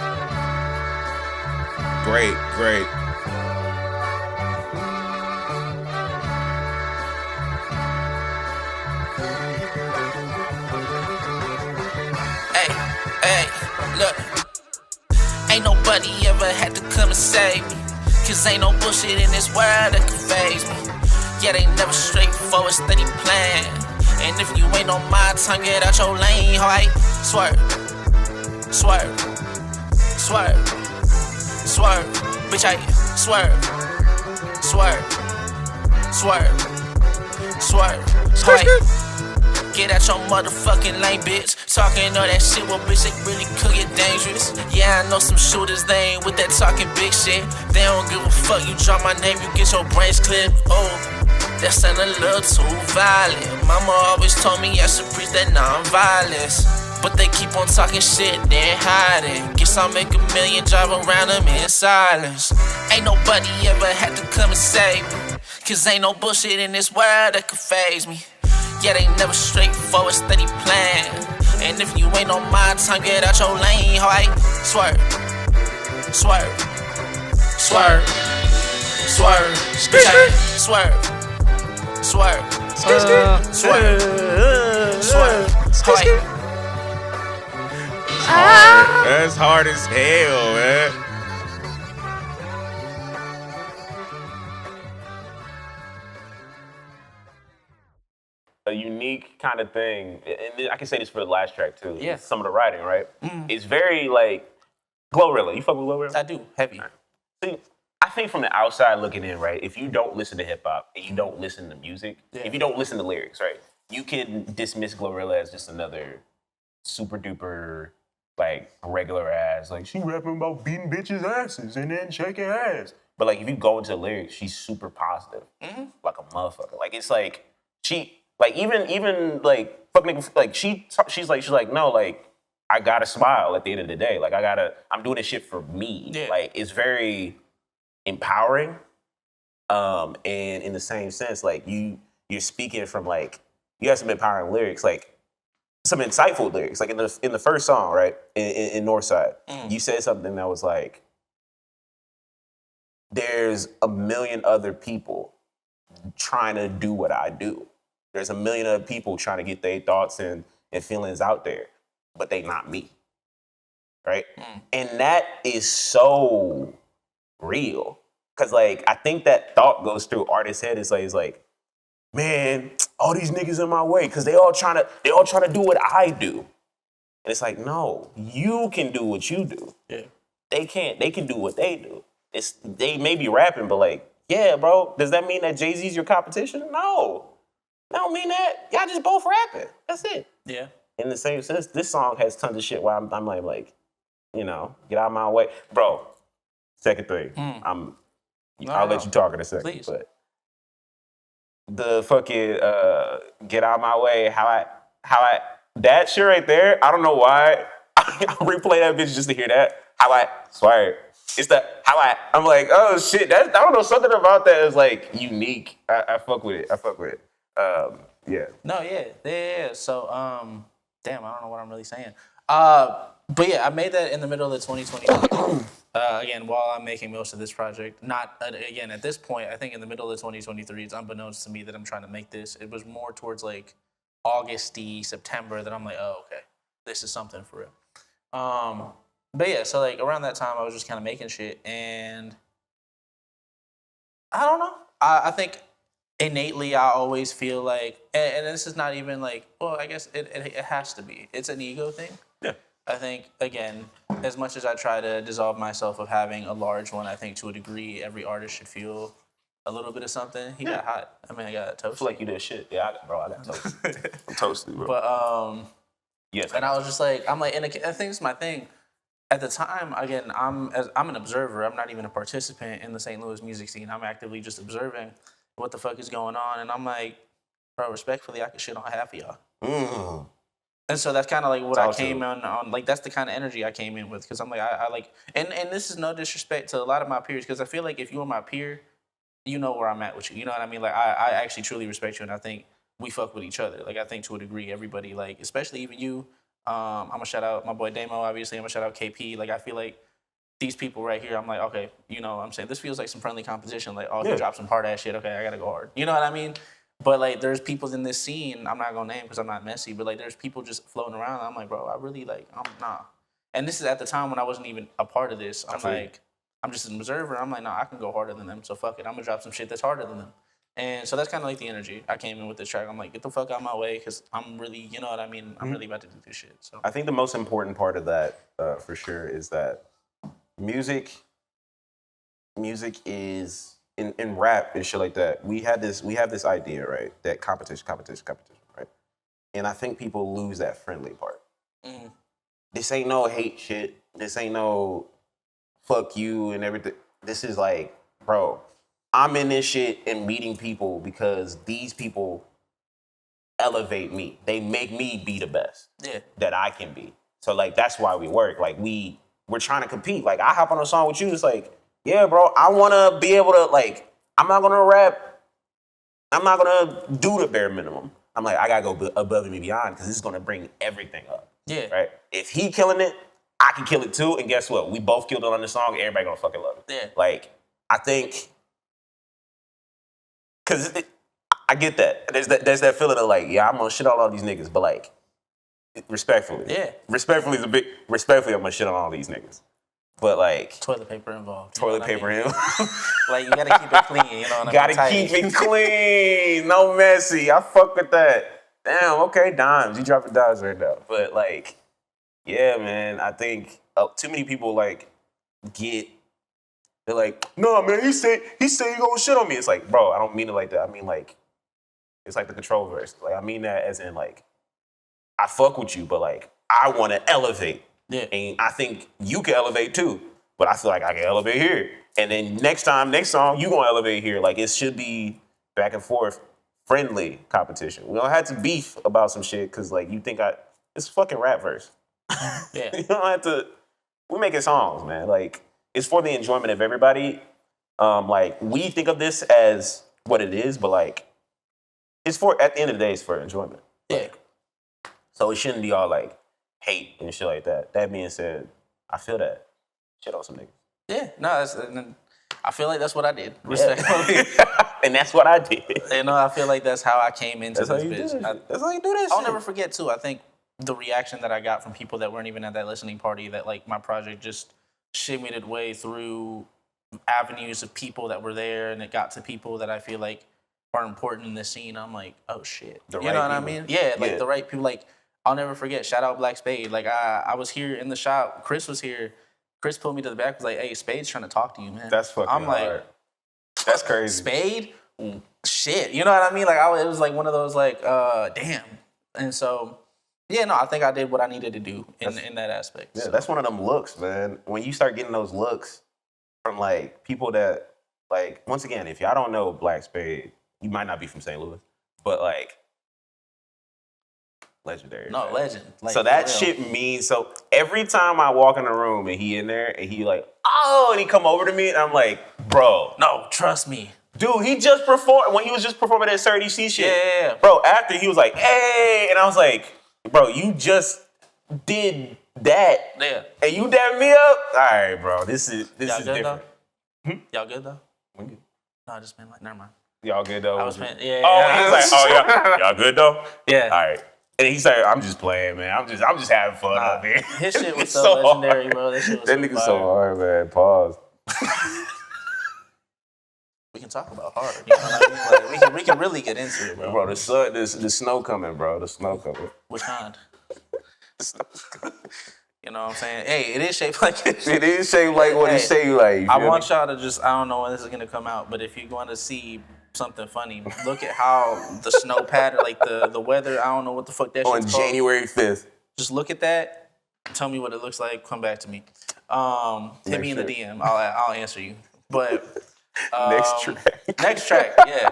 Great. Hey, look. Ain't nobody ever had to come and save me. Cause ain't no bullshit in this world that can phase me. Yeah, they never straightforward, steady plan. And if you ain't on my time, get out your lane, alright? Swerve. Bitch, I swerve. Alright. Get out your motherfucking lane, bitch. Talking all that shit, well, bitch, it really could get dangerous. Yeah, I know some shooters, they ain't with that talking big shit. They don't give a fuck, you drop my name, you get your brains clipped. Oh, that sound a little too violent. Mama always told me I should preach that non-violence. But they keep on talking shit, they're hiding. Guess I'll make $1 million, drive around them in silence. Ain't nobody ever had to come and save me, cause ain't no bullshit in this world that could faze me. Yeah, they never straightforward, steady plan. And if you ain't on my time, get out your lane, alright? Swerve, swerve, swerve, swerve, swerve, swerve, swerve, swerve, alright. That's hard as hell, man. A unique kind of thing, and I can say this for the last track too. Yeah. Some of the writing, right? It's very like Glorilla. You fuck with Glorilla? I do, heavy. See, I think from the outside looking in, right? If you don't listen to hip hop and you don't listen to music, if you don't listen to lyrics, right? You can dismiss Glorilla as just another super duper like regular ass, like she rapping about beating bitches' asses and then shaking ass. But like if you go into the lyrics, she's super positive, like a motherfucker. Like it's like she. Like even like fuck nigga, like she's like no, like I gotta smile at the end of the day. Like I'm doing this shit for me. Yeah. Like it's very empowering. And in the same sense, like you're speaking from like you have some empowering lyrics, like some insightful lyrics. Like in the first song, right? In Northside, you said something that was like, there's a million other people trying to do what I do. There's a million other people trying to get their thoughts and feelings out there, but they not me, right? And that is so real. Cause like, I think that thought goes through artists' head. It's like, man, all these niggas in my way, cause they all trying to do what I do. And it's like, no, you can do what you do. Yeah. They can't, they can do what they do. They may be rapping, but like, yeah, bro, does that mean that Jay-Z's your competition? No. That don't mean that. Y'all just both rapping. That's it. Yeah. In the same sense, this song has tons of shit where I'm like, you know, get out of my way. Bro, second thing. I'll let you talk in a second. Please. But the fucking get out of my way, how I that shit right there, I don't know why. I replay that bitch just to hear that. How I swear. It's the how I'm like, oh shit, I don't know, something about that is like unique. I fuck with it. Yeah. No, yeah. So, damn, I don't know what I'm really saying. But yeah, I made that in the middle of the 2020. Again, while I'm making most of this project, not again at this point. I think in the middle of the 2023, it's unbeknownst to me that I'm trying to make this. It was more towards like August-y, September that I'm like, oh, okay, this is something for real. But yeah, so like around that time, I was just kind of making shit, and I don't know. I think innately, I always feel like, and this is not even like, well, I guess it has to be. It's an ego thing. Yeah. I think, again, as much as I try to dissolve myself of having a large one, I think to a degree, every artist should feel a little bit of something. He got hot. I mean, I got toasted. I feel like you did shit. Yeah, I got toasted. I'm toasted, bro. But, yes. And I was just like, I'm like, and I think it's my thing. At the time, again, I'm an observer. I'm not even a participant in the St. Louis music scene. I'm actively just observing what the fuck is going on. And I'm like, bro, respectfully, I could shit on half of y'all. And so that's kind of like what I came on. Like, that's the kind of energy I came in with. Because I'm like, I like, and this is no disrespect to a lot of my peers. Because I feel like if you were my peer, you know where I'm at with you. You know what I mean? Like, I actually truly respect you. And I think we fuck with each other. Like, I think to a degree, everybody, like, especially even you. I'm going to shout out my boy Damo, obviously. I'm going to shout out KP. Like, I feel like these people right here, I'm like, okay, you know what I'm saying? This feels like some friendly competition. Like, oh, he dropped some hard-ass shit. Okay, I got to go hard. You know what I mean? But, like, there's people in this scene, I'm not going to name because I'm not messy, but, like, there's people just floating around. I'm like, bro, I really, like, nah. And this is at the time when I wasn't even a part of this. I'm like, I'm just an observer. I'm like, nah, I can go harder than them. So, fuck it. I'm going to drop some shit that's harder than them. And so that's kind of like the energy I came in with this track. I'm like, get the fuck out of my way because I'm really, you know what I mean? I'm really about to do this shit. So I think the most important part of that, for sure, is that music is in rap and shit like that. We have this idea, right? That competition, right? And I think people lose that friendly part. This ain't no hate shit. This ain't no fuck you and everything. This is like, bro, I'm in this shit and meeting people because these people elevate me. They make me be the best Yeah. that I can be. So like that's why we work. Like we're trying to compete. Like I hop on a song with you, it's like, yeah, bro, I wanna be able to like, I'm not gonna rap, I'm not gonna do the bare minimum. I'm like, I gotta go above and beyond because this is gonna bring everything up. Yeah. Right? If he killing it, I can kill it too. And guess what? We both killed it on the song. Everybody gonna fucking love it. Yeah. Like, I think, cause I get that. There's that feeling of like, yeah, I'm gonna shit on all these niggas, but like, respectfully. Yeah. Respectfully, I'm gonna shit on all these niggas. But like, Toilet paper involved. toilet paper in. Like, you gotta keep it clean, you know what I mean? Gotta Tight. keep it clean. No messy. I fuck with that. Damn, okay, dimes. You dropping dimes right now. But like, yeah, man, I think too many people like they're like, no, man, he said you gonna shit on me. It's like, bro, I don't mean it like that. I mean like, it's like the control verse. Like, I mean that as in like, I fuck with you, but like, I wanna elevate. Yeah. And I think you can elevate too, but I feel like I can elevate here. And then next song, you gonna elevate here. Like, it should be back and forth, friendly competition. We don't have to beef about some shit because like you think it's a fucking rap verse. Yeah. You don't have to. We're making songs, man. Like, it's for the enjoyment of everybody. Like, we think of this as what it is, but like, it's for, at the end of the day, it's for enjoyment. Yeah. Like, so it shouldn't be all like hate and shit like that. That being said, I feel that. Shit on some niggas. Yeah. No, I feel like that's what I did. Respectfully. And that's what I did. You know, I feel like that's how I came into That's how this you do bitch. it. That's how you do that I'll shit. never forget too. I think the reaction that I got from people that weren't even at that listening party, that like my project just shimmied its way through avenues of people that were there, and it got to people that I feel like are important in this scene. I'm like, oh shit. The You right know what I people. mean? Yeah, like Yeah. the right people. Like, I'll never forget, shout out Black Spade. Like, I was here in the shop, Chris was here. Chris pulled me to the back, was like, hey, Spade's trying to talk to you, man. That's fucking I'm like, hard. That's crazy. Spade? Shit. You know what I mean? Like, it was like one of those, like, damn. And so, yeah, no, I think I did what I needed to do in that aspect. Yeah, So, that's one of them looks, man. When you start getting those looks from like people that, like, once again, if y'all don't know Black Spade, you might not be from St. Louis, but like, legendary. no, man. legend. Like, So that for real. shit means, so every time I walk in the room and he in there and he like, oh, and he come over to me and I'm like, bro. No, trust me. Dude, he just performed, when he was just performing that Sir DC shit. Yeah. Bro, after he was like, hey, and I was like, bro, you just did that. Yeah. And you dapped me up? All right, bro, this is Y'all good, different. though? Y'all good, though? We good. No, I just been like, never mind. Y'all good though? I was playing, yeah. Oh, yeah. he was like, oh, y'all good though? Yeah. All right. And he said, I'm just playing, man. I'm just having fun Nah, up here. his shit was It's so hard. legendary, bro. That shit was That so nigga's fire. so hard, man. Pause. We can talk about hard. You know what I mean? Like, we can really get into it, bro. Bro, the snow coming, bro. The snow coming. Which kind? You know what I'm saying? Hey, it is shaped like it. It is shaped like what it Hey, shaped like. You I feel want me? y'all to just, I don't know when this is gonna come out, but if you're going to see something funny, look at how the snow pattern, like the weather, I don't know what the fuck that On shit's called. January 5th. Just look at that, tell me what it looks like, come back to me. Hit me in the Next DM, I'll answer you. But Next track. next track, yeah.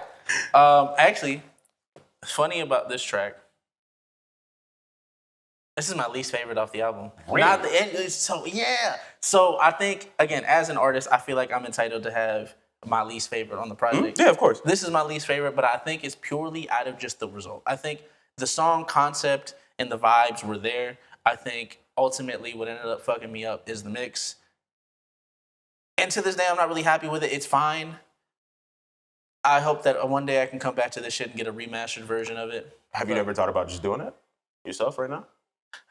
Actually, funny about this track, this is my least favorite off the album. Really? Not the end. So yeah. So I think, again, as an artist, I feel like I'm entitled to have my least favorite on the project. Yeah, of course. This is my least favorite, but I think it's purely out of just the result. I think the song concept and the vibes were there. I think ultimately what ended up fucking me up is the mix. And to this day, I'm not really happy with it. It's fine. I hope that one day I can come back to this shit and get a remastered version of it. Have you never thought about just doing that yourself right now?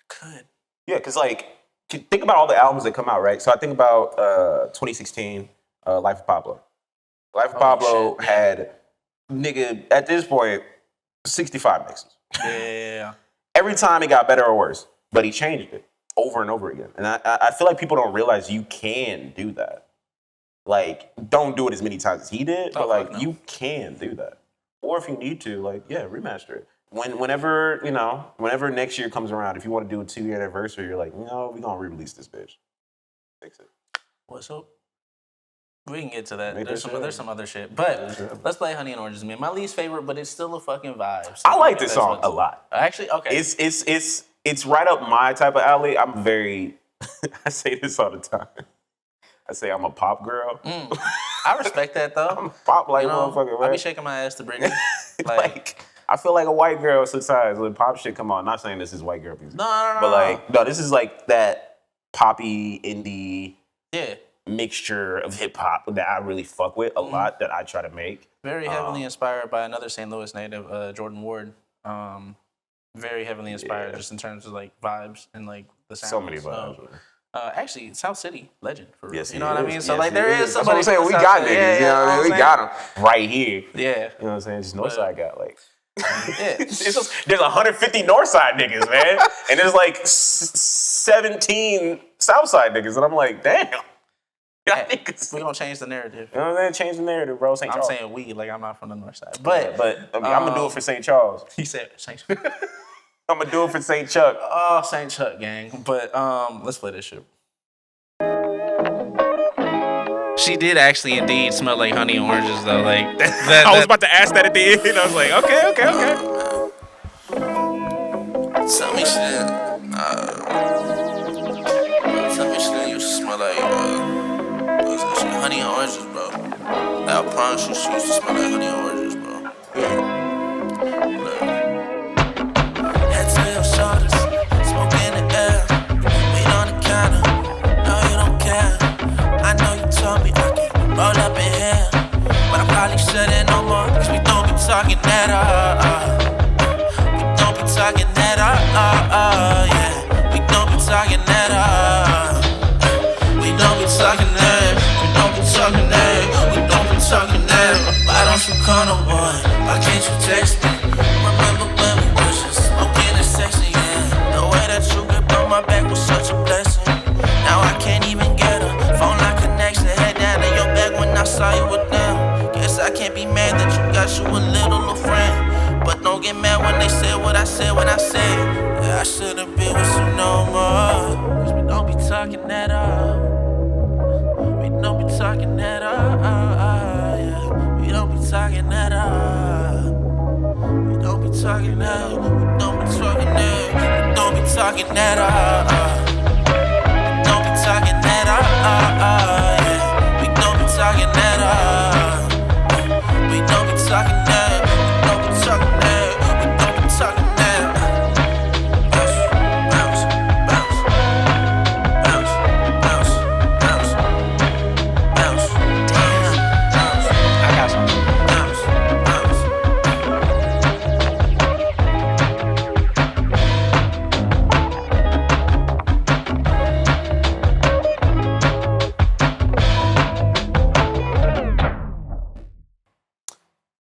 Could. Yeah, because like, think about all the albums that come out, right? So I think about 2016, Life of Pablo. Life of Pablo shit, yeah. had, nigga, at this point, 65 mixes. Yeah. Every time it got better or worse, but he changed it over and over again. And I feel like people don't realize you can do that. Like, don't do it as many times as he did, but Oh, like, fuck no. you can do that. Or if you need to, like, yeah, remaster it. Whenever next year comes around, if you want to do a 2-year anniversary, you're like, no, we're going to re-release this bitch. Fix it. What's up? We can get to that. Make There's that some, shit. there's some other shit. But let's play Honey and Oranges, man. My least favorite, but it's still a fucking vibe. So I like this song a lot. Actually, okay. It's right up my type of alley. I'm very, I say this all the time. I say I'm a pop girl. I respect that though. I'm a pop like motherfucker, I be right? shaking my ass to Britney. Like, I feel like a white girl sometimes when pop shit come on. Not saying this is white girl music. No. But like, no, this is like that poppy indie Yeah. mixture of hip hop that I really fuck with a lot, that I try to make. Very heavily inspired by another St. Louis native, Jordan Ward. Very heavily inspired just in terms of like vibes and like the sound. So many vibes. Actually, South City legend for real. Yes, you know what I mean? So Yes, like there is That's what somebody. I'm saying. from We South got City. niggas. You know what I mean? We got them right here. Yeah. You know what I'm saying? Just Northside got like. Yeah. There's 150 Northside niggas, man, and there's like 17 Southside niggas, and I'm like, damn. Y'all niggas. We're gonna change the narrative. You know what I'm saying? Change the narrative, bro. St. I'm Charles. saying we, like I'm not from the north side. But I mean, I'm gonna do it for St. Charles. he said St. I'm gonna do it for St. Chuck. Oh, St. Chuck gang. But let's play this shit. She did actually indeed smell like honey and oranges though. Like I was about to ask that at the end. I was like, okay. Tell me shit. Tell me shit. You smell like what's that shit? Honey and oranges, bro. I promise you, she used to smell like honey and oranges, bro. Look. Head to your shoulders, smoke in the air. Weed on the counter. No, you don't care. I know you told me I can roll up in here, but I probably shouldn't no more. Cause we don't be talking that We don't be talking that yeah. We don't be talking that We don't be talking that. We don't be talking that. We don't be talking that. Why don't you call no boy? Why can't you text me? Remember when we was just smoking and sexy, yeah. The way that you grip on my back was such a blessing. Now I can't even get a phone line connection. Head down in your back when I saw you with them. Guess I can't be mad that you got you a little friend. But don't get mad when they said what I said when I said I shouldn't be with you no more. Cause we don't be talking that We don't be talking that yeah. We don't be talking that We don't be talking that. We don't be talking that. We don't be talking that We don't be talking that yeah. We don't be talking that We don't be talking that. We don't be talking that. We don't be talking that. Bounce, bounce, bounce, bounce, bounce, bounce, bounce, damn, bounce. I got something. Bounce, bounce.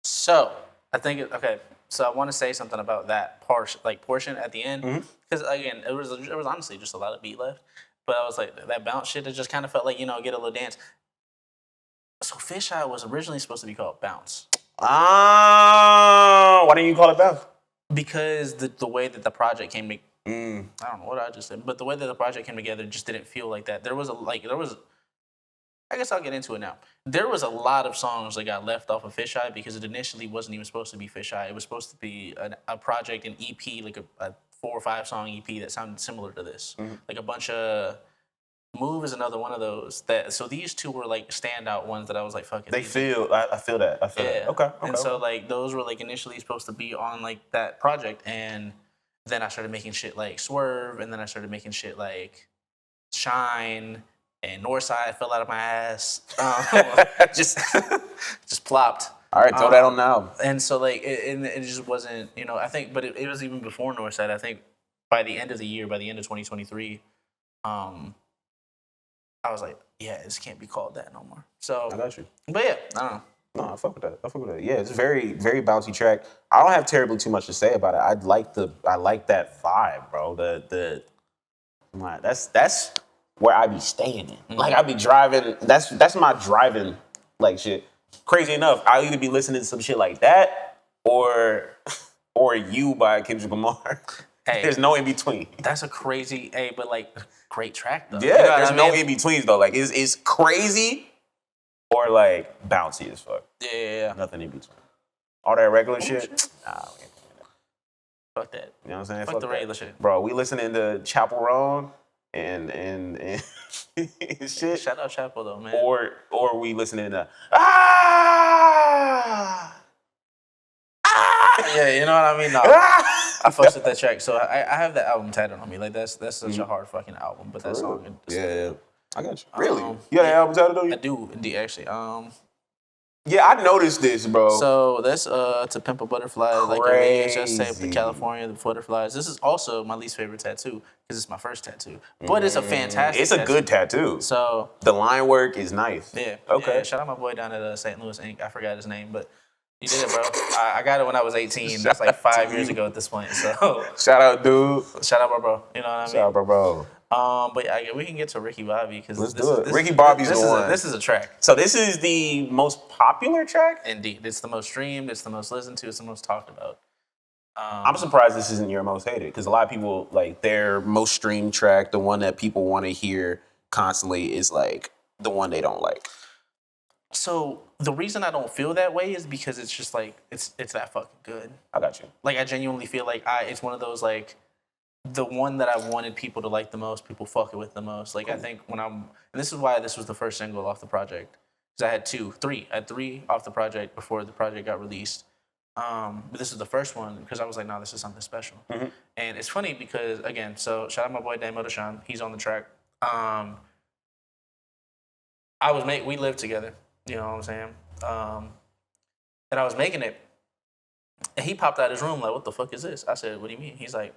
So I think okay. So I want to say something about that portion at the end, because again, it was honestly just a lot of beat left, but I was like that bounce shit. It just kind of felt like get a little dance. So Fisheye was originally supposed to be called Bounce Why didn't you call it Bounce? because the way that the project came to I don't know what I just said, but the way that the project came together just didn't feel like that. There was I guess I'll get into it now. There was a lot of songs that got left off of Fisheye because it initially wasn't even supposed to be Fisheye. It was supposed to be a project, an EP, like a 4 or 5 song EP that sounded similar to this. Like a bunch of Move is another one of those. So these two were like standout ones that I was like, fuck it. I feel that. I feel that. Okay. And so like those were like initially supposed to be on like that project, and then I started making shit like Swerve, and then I started making shit like Shine. And Northside fell out of my ass. Just plopped. All right, throw that on now. And so like it just wasn't, I think, but it was even before Northside. I think by the end of the year, by the end of 2023, I was like, yeah, this can't be called that no more. So I got you. But yeah, I don't know. No, I fuck with that. Yeah, it's a very, very bouncy track. I don't have terribly too much to say about it. I like that vibe, bro. That's where I be staying in. Like I be driving. That's my driving like shit. Crazy enough, I'll either be listening to some shit like that or You by Kendrick Lamar. Hey, there's no in between. That's a crazy, but like great track though. Yeah, there's no in betweens though. Like it's crazy, or like bouncy as fuck. Yeah. Nothing in between. All that regular shit. Nah, we ain't doing that. Fuck that. You know what I'm saying? Fuck the that. regular shit. Bro, we listening to Chapel Roan and shit. Shout out Chapel though, man. Or we listening to Yeah, you know what I mean? No. I fucks with that track. So I have that album tatted on me. Like that's such a hard fucking album. But that song yeah. I got you. Really? You got that album tatted on you? I do indeed actually. Yeah, I noticed this, bro. So that's To Pimp a Butterfly, like a VHS tape, the California, the Butterflies. This is also my least favorite tattoo because it's my first tattoo. But it's a fantastic It's a good tattoo. So the line work is nice. Yeah. Okay. Yeah, shout out my boy down at St. Louis Inc. I forgot his name, but he did it, bro. I got it when I was 18. That's like 5 years ago at this point. So shout out, dude. Shout out, bro. You know what I mean? Shout out, bro. But we can get to Ricky Bobby because let's do it. Ricky Bobby's the one. This is a track. So this is the most popular track? Indeed. It's the most streamed. It's the most listened to. It's the most talked about. I'm surprised this isn't your most hated because a lot of people, like, their most streamed track, the one that people want to hear constantly is, like, the one they don't like. So the reason I don't feel that way is because it's just, like, it's that fucking good. I got you. Like, I genuinely feel like it's one of those, like, the one that I wanted people to like the most, people fuck it with the most. Like, I think and this is why this was the first single off the project. Because I had three off the project before the project got released. But this is the first one because I was like, no, this is something special. Mm-hmm. And it's funny because, again, so shout out my boy Damo Deshaun. He's on the track. We lived together, you know what I'm saying? And I was making it. And he popped out his room like, what the fuck is this? I said, what do you mean? He's like,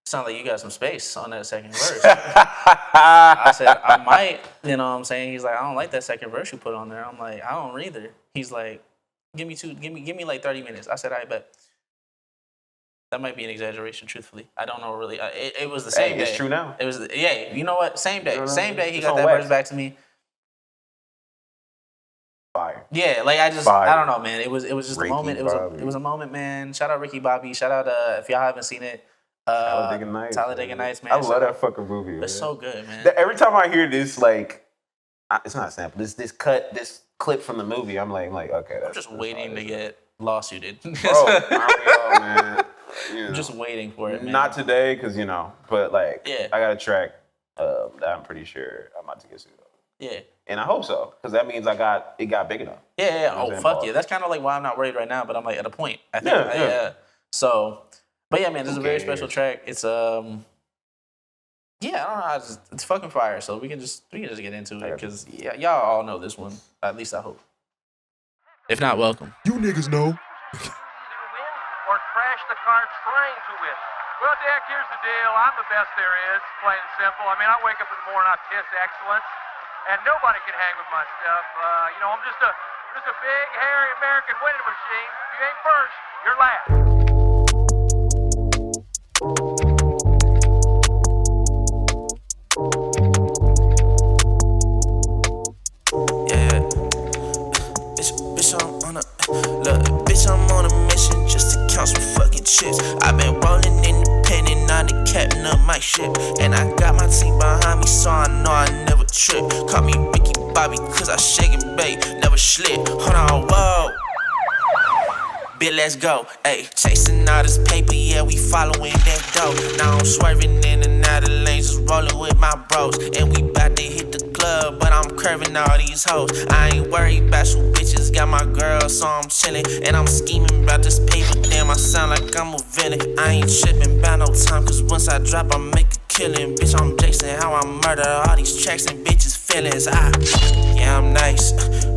sound like you got some space on that second verse. I said, I might, you know what I'm saying? He's like, I don't like that second verse you put on there. I'm like, I don't either. He's like, give me like 30 minutes. I said, I bet. That might be an exaggeration, truthfully. I don't know really. It was the same day. It's true now. It was, you know what? Same day. Same day he got that verse back to me. Fire. Yeah, like I don't know, man. It was just Ricky a moment. It was a moment, man. Shout out Ricky Bobby. Shout out if y'all haven't seen it. Talladega Nights, man. I love that fucking movie. It's so good, man. Every time I hear this, like, it's not a sample. This clip from the movie, I'm like, okay. I'm just waiting to get lawsuited. Bro, man. I'm just waiting for it, man. Not today, because, but, like, yeah. I got a track that I'm pretty sure I'm about to get sued over. Yeah. And I hope so, because that means it got big enough. Yeah. Oh, fuck yeah. That's kind of like why I'm not worried right now, but I'm like at a point. I think. Yeah. So, but yeah, man, this is a very special track. It's I don't know. It's fucking fire. So we can just get into it because y'all all know this one. At least I hope. If not, welcome. You niggas know. Or crash the car trying to win. Well, Dak, here's the deal. I'm the best there is, plain and simple. I mean, I wake up in the morning, I piss excellence, and nobody can hang with my stuff. I'm just a big, hairy American winning machine. If you ain't first, you're last. I'm on a mission just to count some fucking chips. I've been rolling independent, not the captain of my ship. And I got my team behind me, so I know I never trip. Call me Ricky Bobby, cause I shake and bake, never slip. Hold on, whoa. Bitch, let's go. Ayy, chasing all this paper, yeah, we following that dough. Now I'm swerving in and out of lanes, just rolling with my bros. And we bout to hit the club, but I'm curving all these hoes. I ain't worried about you bitches, got my girl, so I'm chillin'. And I'm scheming about this paper, damn, I sound like I'm a villain. I ain't trippin' about no time, cause once I drop, I make a killing. Bitch, I'm Jason, how I murder all these tracks and bitches' feelings. Yeah, I'm nice,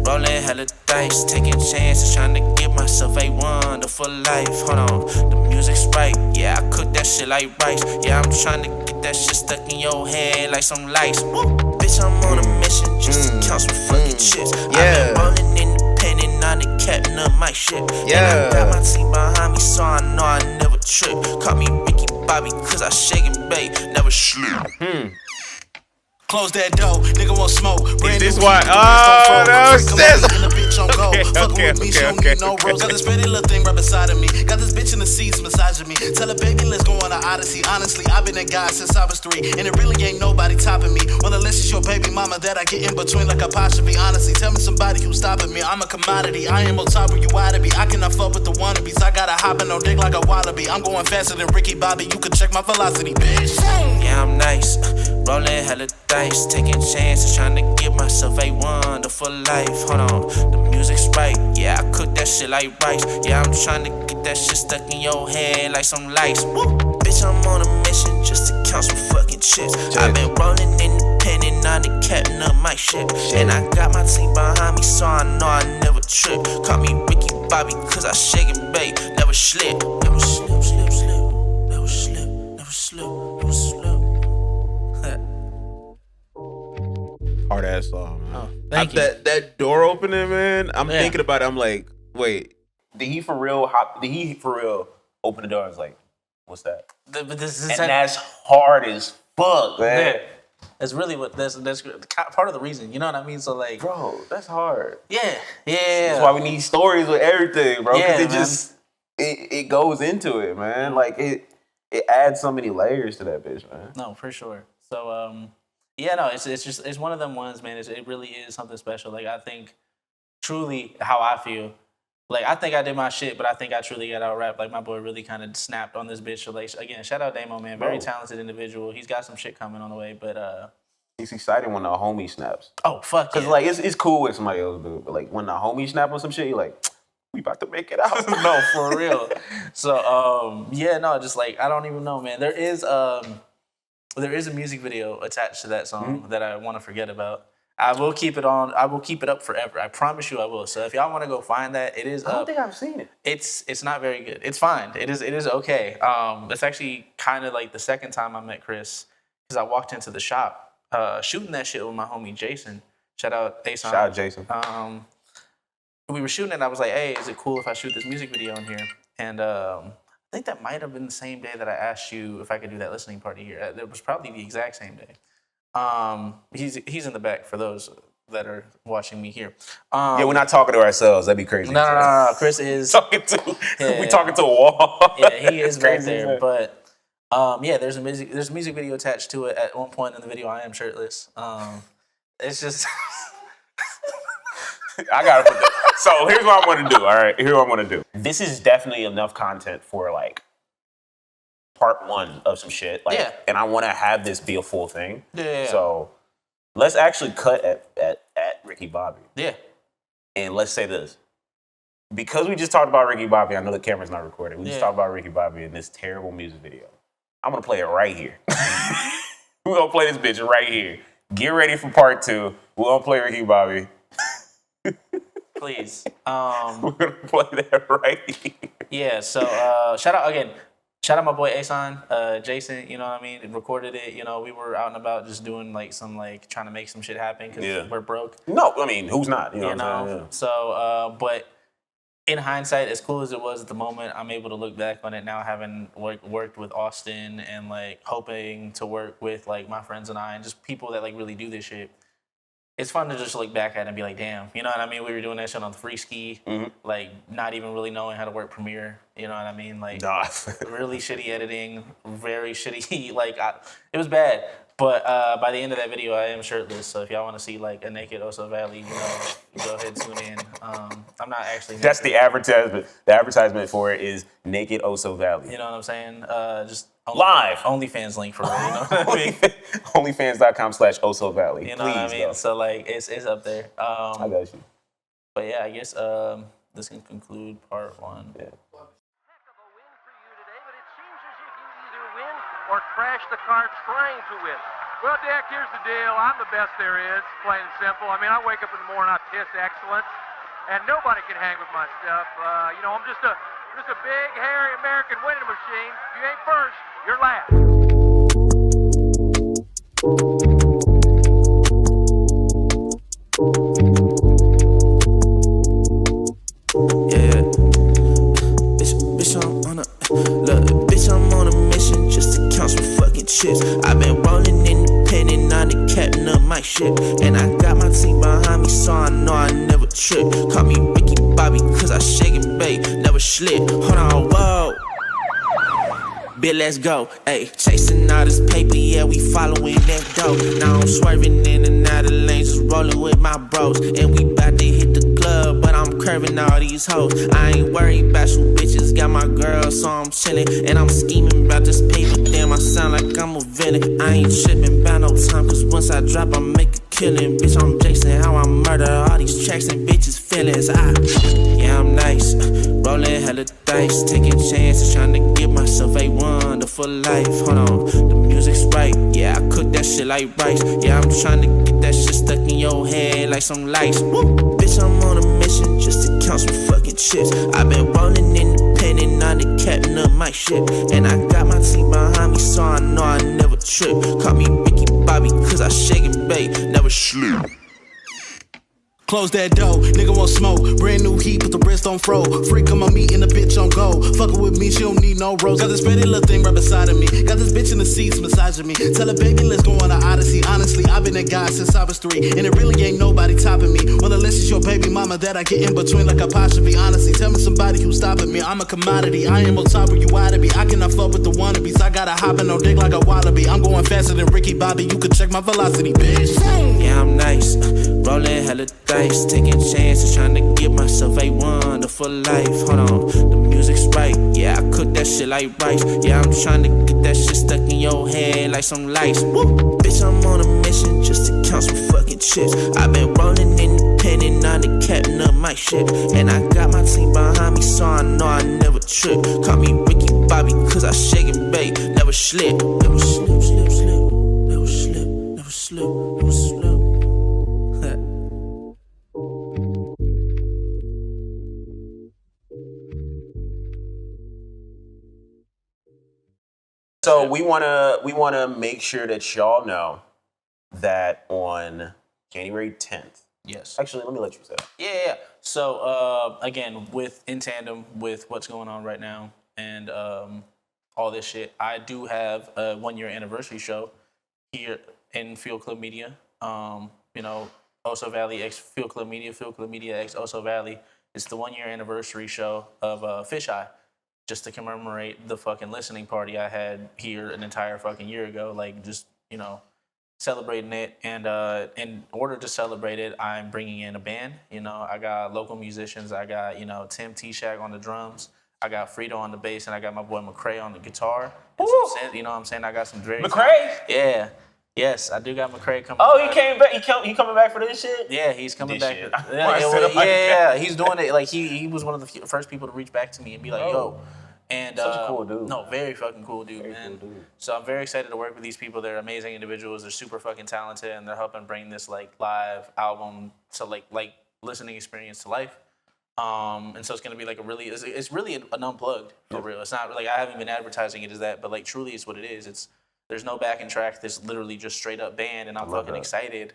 rolling hella dice, taking chances, trying to give myself a wonderful life. Hold on, the music's right, yeah, I cook that shit like rice. Yeah, I'm trying to get that shit stuck in your head like some lights. Woo. Bitch, I'm on a mission just to count some fucking chips. Yeah. I've been rolling independent, not the captain of my ship. Yeah. And I got my team behind me, so I know I never trip. Call me Ricky Bobby, cause I shake and bake, never slip. Close that door, nigga won't smoke. Is this why? Oh, no, sis. Okay. Got this pretty little thing right beside of me. Got this bitch in the seats massaging me. Tell her, baby, let's go on an odyssey. Honestly, I've been that guy since I was 3, and it really ain't nobody topping me. Unless it's your baby mama that I get in between like apostrophe. Honestly, tell me somebody who's stopping me. I'm a commodity. I am on top where you ought to be. I cannot fuck with the wannabes. I gotta hop in no dick like a wallaby. I'm going faster than Ricky Bobby. You can check my velocity, bitch. Yeah, I'm nice, rolling hella dice, taking chances, trying to give myself a wonderful life. Hold on, the music's right, yeah, I cook that shit like rice. Yeah, I'm trying to get that shit stuck in your head like some lights. Woo. Bitch, I'm on a mission just to count some fucking chips. I've been rolling independent, not the captain of my ship. And I got my team behind me, so I know I never trip. Call me Ricky Bobby, cause I shake and bake, never slip. Never slip, slip, slip, never slip, never slip, never slip. Hard ass song, man. Oh, thank you. That door opening, man. I'm Yeah. thinking about it. I'm like, wait. Did he for real open the door and was like, what's that? But this is And that's hard as fuck, man. Yeah. That's really what that's part of the reason. You know what I mean? So like, Bro, that's hard. yeah. That's why we need stories with everything, bro. Because Yeah, it just it goes into it, man. Like it adds so many layers to that bitch, man. No, for sure. So yeah, no, it's one of them ones, man. It really is something special. Like I think truly how I feel. Like I think I did my shit, but I think I truly got out rap. Like my boy really kind of snapped on this bitch. So like again, shout out Damo, man. Very talented individual. He's got some shit coming on the way, but It's exciting when the homie snaps. oh fuck Cause yeah. like it's cool when somebody else do it, but like when the homie snap on some shit, you're like, we about to make it out. No, for real. So yeah, no, just like I don't even know, man. There is a music video attached to that song that I want to forget about. I will keep it on. I will keep it up forever. I promise you, I will. So if y'all want to go find that, it is. I don't up. think I've seen it. It's not very good. It's fine. It is okay. It's actually kind of like the second time I met Chris because I walked into the shop shooting that shit with my homie Jason. Shout out Ason. Shout out Jason. We were shooting it. And I was like, hey, is it cool if I shoot this music video in here? And I think that might have been the same day that I asked you if I could do that listening party here. It was probably the exact same day. He's in the back for those that are watching me here. Yeah, we're not talking to ourselves. That'd be crazy. No. Chris is talking to we talking to a wall. Yeah, he is back Crazy, there. man. But yeah, there's a music video attached to it. At one point in the video, I am shirtless. It's just I gotta put that. So here's what I want to do. All right, here's what I want to do. This is definitely enough content for like part 1 of some shit. Like, Yeah. and I want to have this be a full thing. Yeah. So let's actually cut at Ricky Bobby, yeah. and let's say this. Because we just talked about Ricky Bobby, I know the camera's not recording. We just Yeah. talked about Ricky Bobby in this terrible music video. I'm gonna play it right here. We're gonna play this bitch right here. Get ready for part 2. We're gonna play Ricky Bobby. Please. We're gonna play that right here. Yeah. So shout out my boy Ason, Jason. You know what I mean? Recorded it. You know, we were out and about just doing like some trying to make some shit happen because we're broke. No, I mean, who's not? You know You what I'm know. saying? So but in hindsight, as cool as it was at the moment, I'm able to look back on it now, having worked with Austin and like hoping to work with like my friends and I and just people that like really do this shit. It's fun to just look back at it and be like, damn, you know what I mean? We were doing that shit on the free ski, like not even really knowing how to work Premiere, you know what I mean? Like Nah. really shitty editing, very shitty, like it was bad. But by the end of that video, I am shirtless. So if y'all want to see like a naked Oso Valley, you know, go ahead and tune in. I'm not actually naked. That's the advertisement. The advertisement for it is Naked Oso Valley. You know what I'm saying? Just Live. OnlyFans link for real. You know what I mean? Onlyfans.com/Oso Valley. You know Please, what I mean? though. So like it's up there. I got you. But yeah, I guess this can conclude part 1. Yeah. Heck of a win for you today, but it seems as if you either win or crash the car trying to win. Well, Dak, here's the deal. I'm the best there is, plain and simple. I mean, I wake up in the morning, I piss excellence, and nobody can hang with my stuff. You know, I'm just a big, hairy American winning machine. If you ain't first, you're last. Yeah, bitch, I'm on a mission just to count some fucking chips. I've been rolling independent, not the captain slip. Hold on, whoa. Bitch, let's go. Ayy, chasing all this paper, yeah, we following that dough. Now I'm swerving in and out of lanes, just rolling with my bros. And we bout to hit the club, but I'm curving all these hoes. I ain't worried about you bitches, got my girl, so I'm chillin'. And I'm scheming about this paper, damn, I sound like I'm a villain. I ain't trippin' about no time, cause once I drop, I make a killing. Bitch, I'm Jason, how I murder all these tracks and bitches' feelings. Yeah, I'm nice, rolling hella dice, taking chances, trying to give myself a wonderful life. Hold on, the music's right, yeah, I cook that shit like rice. Yeah, I'm trying to get that shit stuck in your head like some lights. Woo. Bitch, I'm on a mission just to count some fucking chips. I've been rolling independent, I'm the captain of my ship. And I got my team behind me, so I know I never trip. Call me Ricky Bobby, cause I shake and bake, never slip. Close that door, nigga won't smoke. Brand new heat, but the wrist on fro. Freak on my meat and the bitch on go. Fuckin' with me, she don't need no rose. Got this pretty little thing right beside of me. Got this bitch in the seats massaging me. Tell her, baby, let's go on an odyssey. Honestly, I've been that guy since I was 3. And it really ain't nobody topping me. Well, unless it's your baby mama that I get in between like apostrophe. Honestly, tell me somebody who's stopping me. I'm a commodity, I am on top where you oughta be. I cannot fuck with the wannabes. I gotta hop in on dick like a wallaby. I'm going faster than Ricky Bobby. You can check my velocity, bitch. Yeah, I'm nice, rolling hella dice, taking chances, trying to give myself a wonderful life. Hold on, the music's right, yeah, I cook that shit like rice. Yeah, I'm trying to get that shit stuck in your head like some lights. Woo. Bitch, I'm on a mission just to count some fucking chips. I've been rolling independent, I'm the captain of my ship. And I got my team behind me, so I know I never trip. Call me Ricky Bobby, cause I shake and bake, never slip. Never slip, slip, slip. Never slip, never slip, never slip. So we wanna make sure that y'all know that on January 10th. Yes. Actually, let me let you say that. Yeah. So again, in tandem with what's going on right now and all this shit, I do have a 1-year anniversary show here in Field Club Media. OSO Valley X Field Club Media X OSO Valley. It's the 1-year anniversary show of FISHEYE, just to commemorate the fucking listening party I had here an entire fucking year ago. Like, just, celebrating it. And in order to celebrate it, I'm bringing in a band. I got local musicians. I got, Tim T-Shack on the drums. I got Frito on the bass, and I got my boy McCray on the guitar. And you know what I'm saying? I got some Drake. McCray? Yeah. Yes, I do got McCray coming. Oh, he came back. He coming back for this shit? Yeah, he's coming This back. shit. Yeah, he's doing it. Like, he was one of the first people to reach back to me and be like, yo. And such a cool dude. No, very fucking cool dude, man. Cool dude. So I'm very excited to work with these people. They're amazing individuals. They're super fucking talented, and they're helping bring this like live album to like listening experience to life. And so it's gonna be like it's really an unplugged for real. It's not like I haven't been advertising it as that, but like truly it's what it is. There's no backing track. There's literally just straight up band, and I'm fucking excited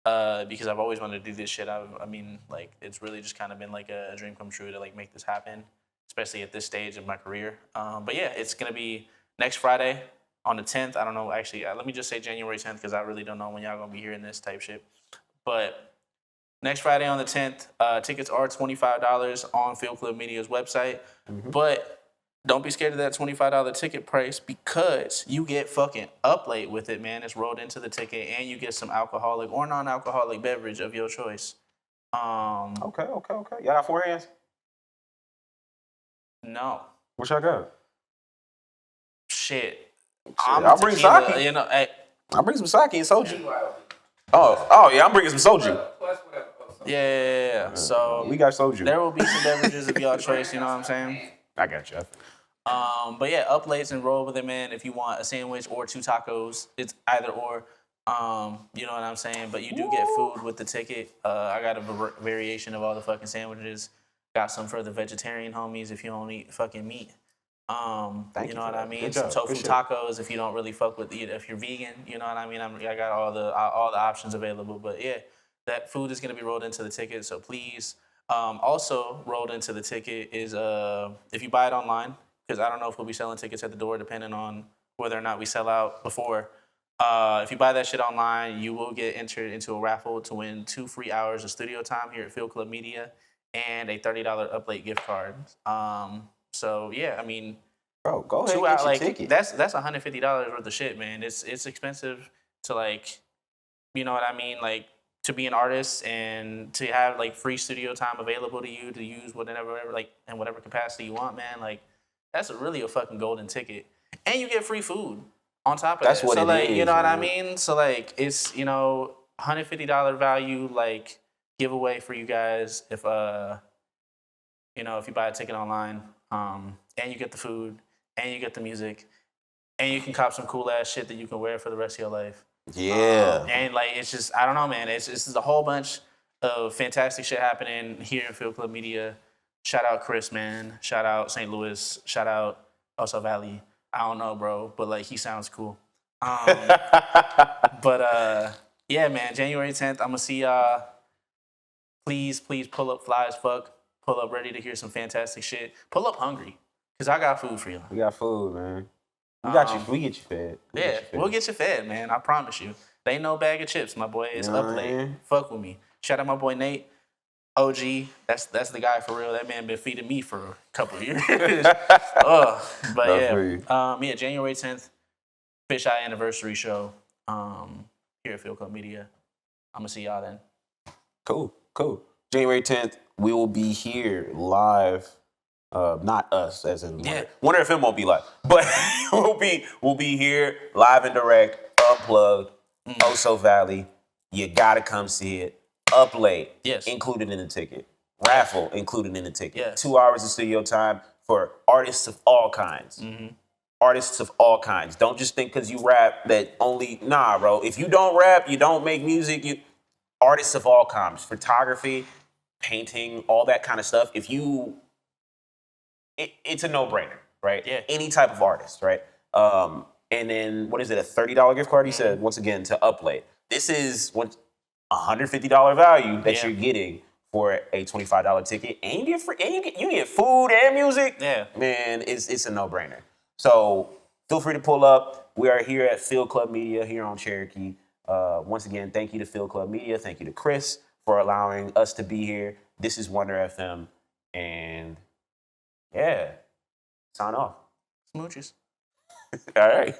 because I've always wanted to do this shit. I mean, like it's really just kind of been like a dream come true to like make this happen, especially at this stage of my career. But yeah, it's gonna be next Friday on the 10th. I don't know, actually, let me just say January 10th because I really don't know when y'all gonna be hearing this type shit. But next Friday on the 10th, tickets are $25 on Field Club Media's website. Mm-hmm. But don't be scared of that $25 ticket price because you get fucking up late with it, man. It's rolled into the ticket, and you get some alcoholic or non-alcoholic beverage of your choice. Okay. Y'all got 4 hands? No. What y'all got? Shit. I'll bring tequila, sake. Hey. I'll bring some sake and soju. Oh yeah, I'm bringing some soju. Yeah. So we got soju. There will be some beverages of your choice, you know what I'm saying? I got you. But yeah, up late and roll with it, man. If you want a sandwich or 2 tacos, it's either or. You know what I'm saying? But you do get food with the ticket. I got a variation of all the fucking sandwiches. Got some for the vegetarian homies if you don't eat fucking meat. You know what I mean? Some tofu tacos if you don't really fuck with it. If you're vegan, you know what I mean? I got all the options available. But yeah, that food is gonna be rolled into the ticket. So please, also rolled into the ticket is if you buy it online, because I don't know if we'll be selling tickets at the door depending on whether or not we sell out before. If you buy that shit online, you will get entered into a raffle to win 2 free hours of studio time here at Field Club Media and a $30 up late gift card. So yeah, I mean, Bro, go ahead 2 and get hours your like ticket. that's $150 worth of shit, man. It's expensive to like, you know what I mean, like to be an artist and to have like free studio time available to you to use whatever like in whatever capacity you want, man. Like that's really a fucking golden ticket, and you get free food on top of That's that. what So it like, you is, know what I man. mean? So like, it's $150 value like giveaway for you guys if if you buy a ticket online, and you get the food and you get the music and you can cop some cool ass shit that you can wear for the rest of your life. Yeah. And like it's just I don't know, man. It's just a whole bunch of fantastic shit happening here in Field Club Media. Shout out Chris, man. Shout out St. Louis. Shout out OSO Valley. I don't know, bro, but like he sounds cool. But yeah, man. January 10th, I'm gonna see y'all. Please pull up fly as fuck. Pull up ready to hear some fantastic shit. Pull up hungry, cause I got food for you. We got food, man. We got you. We get you fed. We'll get you fed, man. I promise you. They ain't no bag of chips, my boy. It's You know up what I late. mean? Fuck with me. Shout out my boy Nate. OG. That's the guy for real. That man been feeding me for a couple of years. But yeah, January 10th, Fisheye anniversary show. Here at Field Club Media. I'm gonna see y'all then. Cool. January 10th, we will be here live. Not us, as in Wunder FM won't be live, but we'll be here live and direct, unplugged, OSO Valley. You gotta come see it. Up late, Yes. included in the ticket. Raffle included in the ticket. Yes. 2 hours of studio time for artists of all kinds. Artists of all kinds. Don't just think because you rap that only bro. If you don't rap, you don't make music. Artists of all kinds, photography, painting, all that kind of stuff. It's a no-brainer, right? Yeah. Any type of artist, right? And then what is it? A $30 gift card? He said once again to Uplate. This is $150 value that you're getting for a $25 ticket, and you get free, and you get food and music. Yeah. Man, it's a no-brainer. So feel free to pull up. We are here at Field Club Media here on Cherokee. Once again, thank you to Field Club Media. Thank you to Chris for allowing us to be here. This is Wunder FM, and yeah, sign off. Smooches. All right.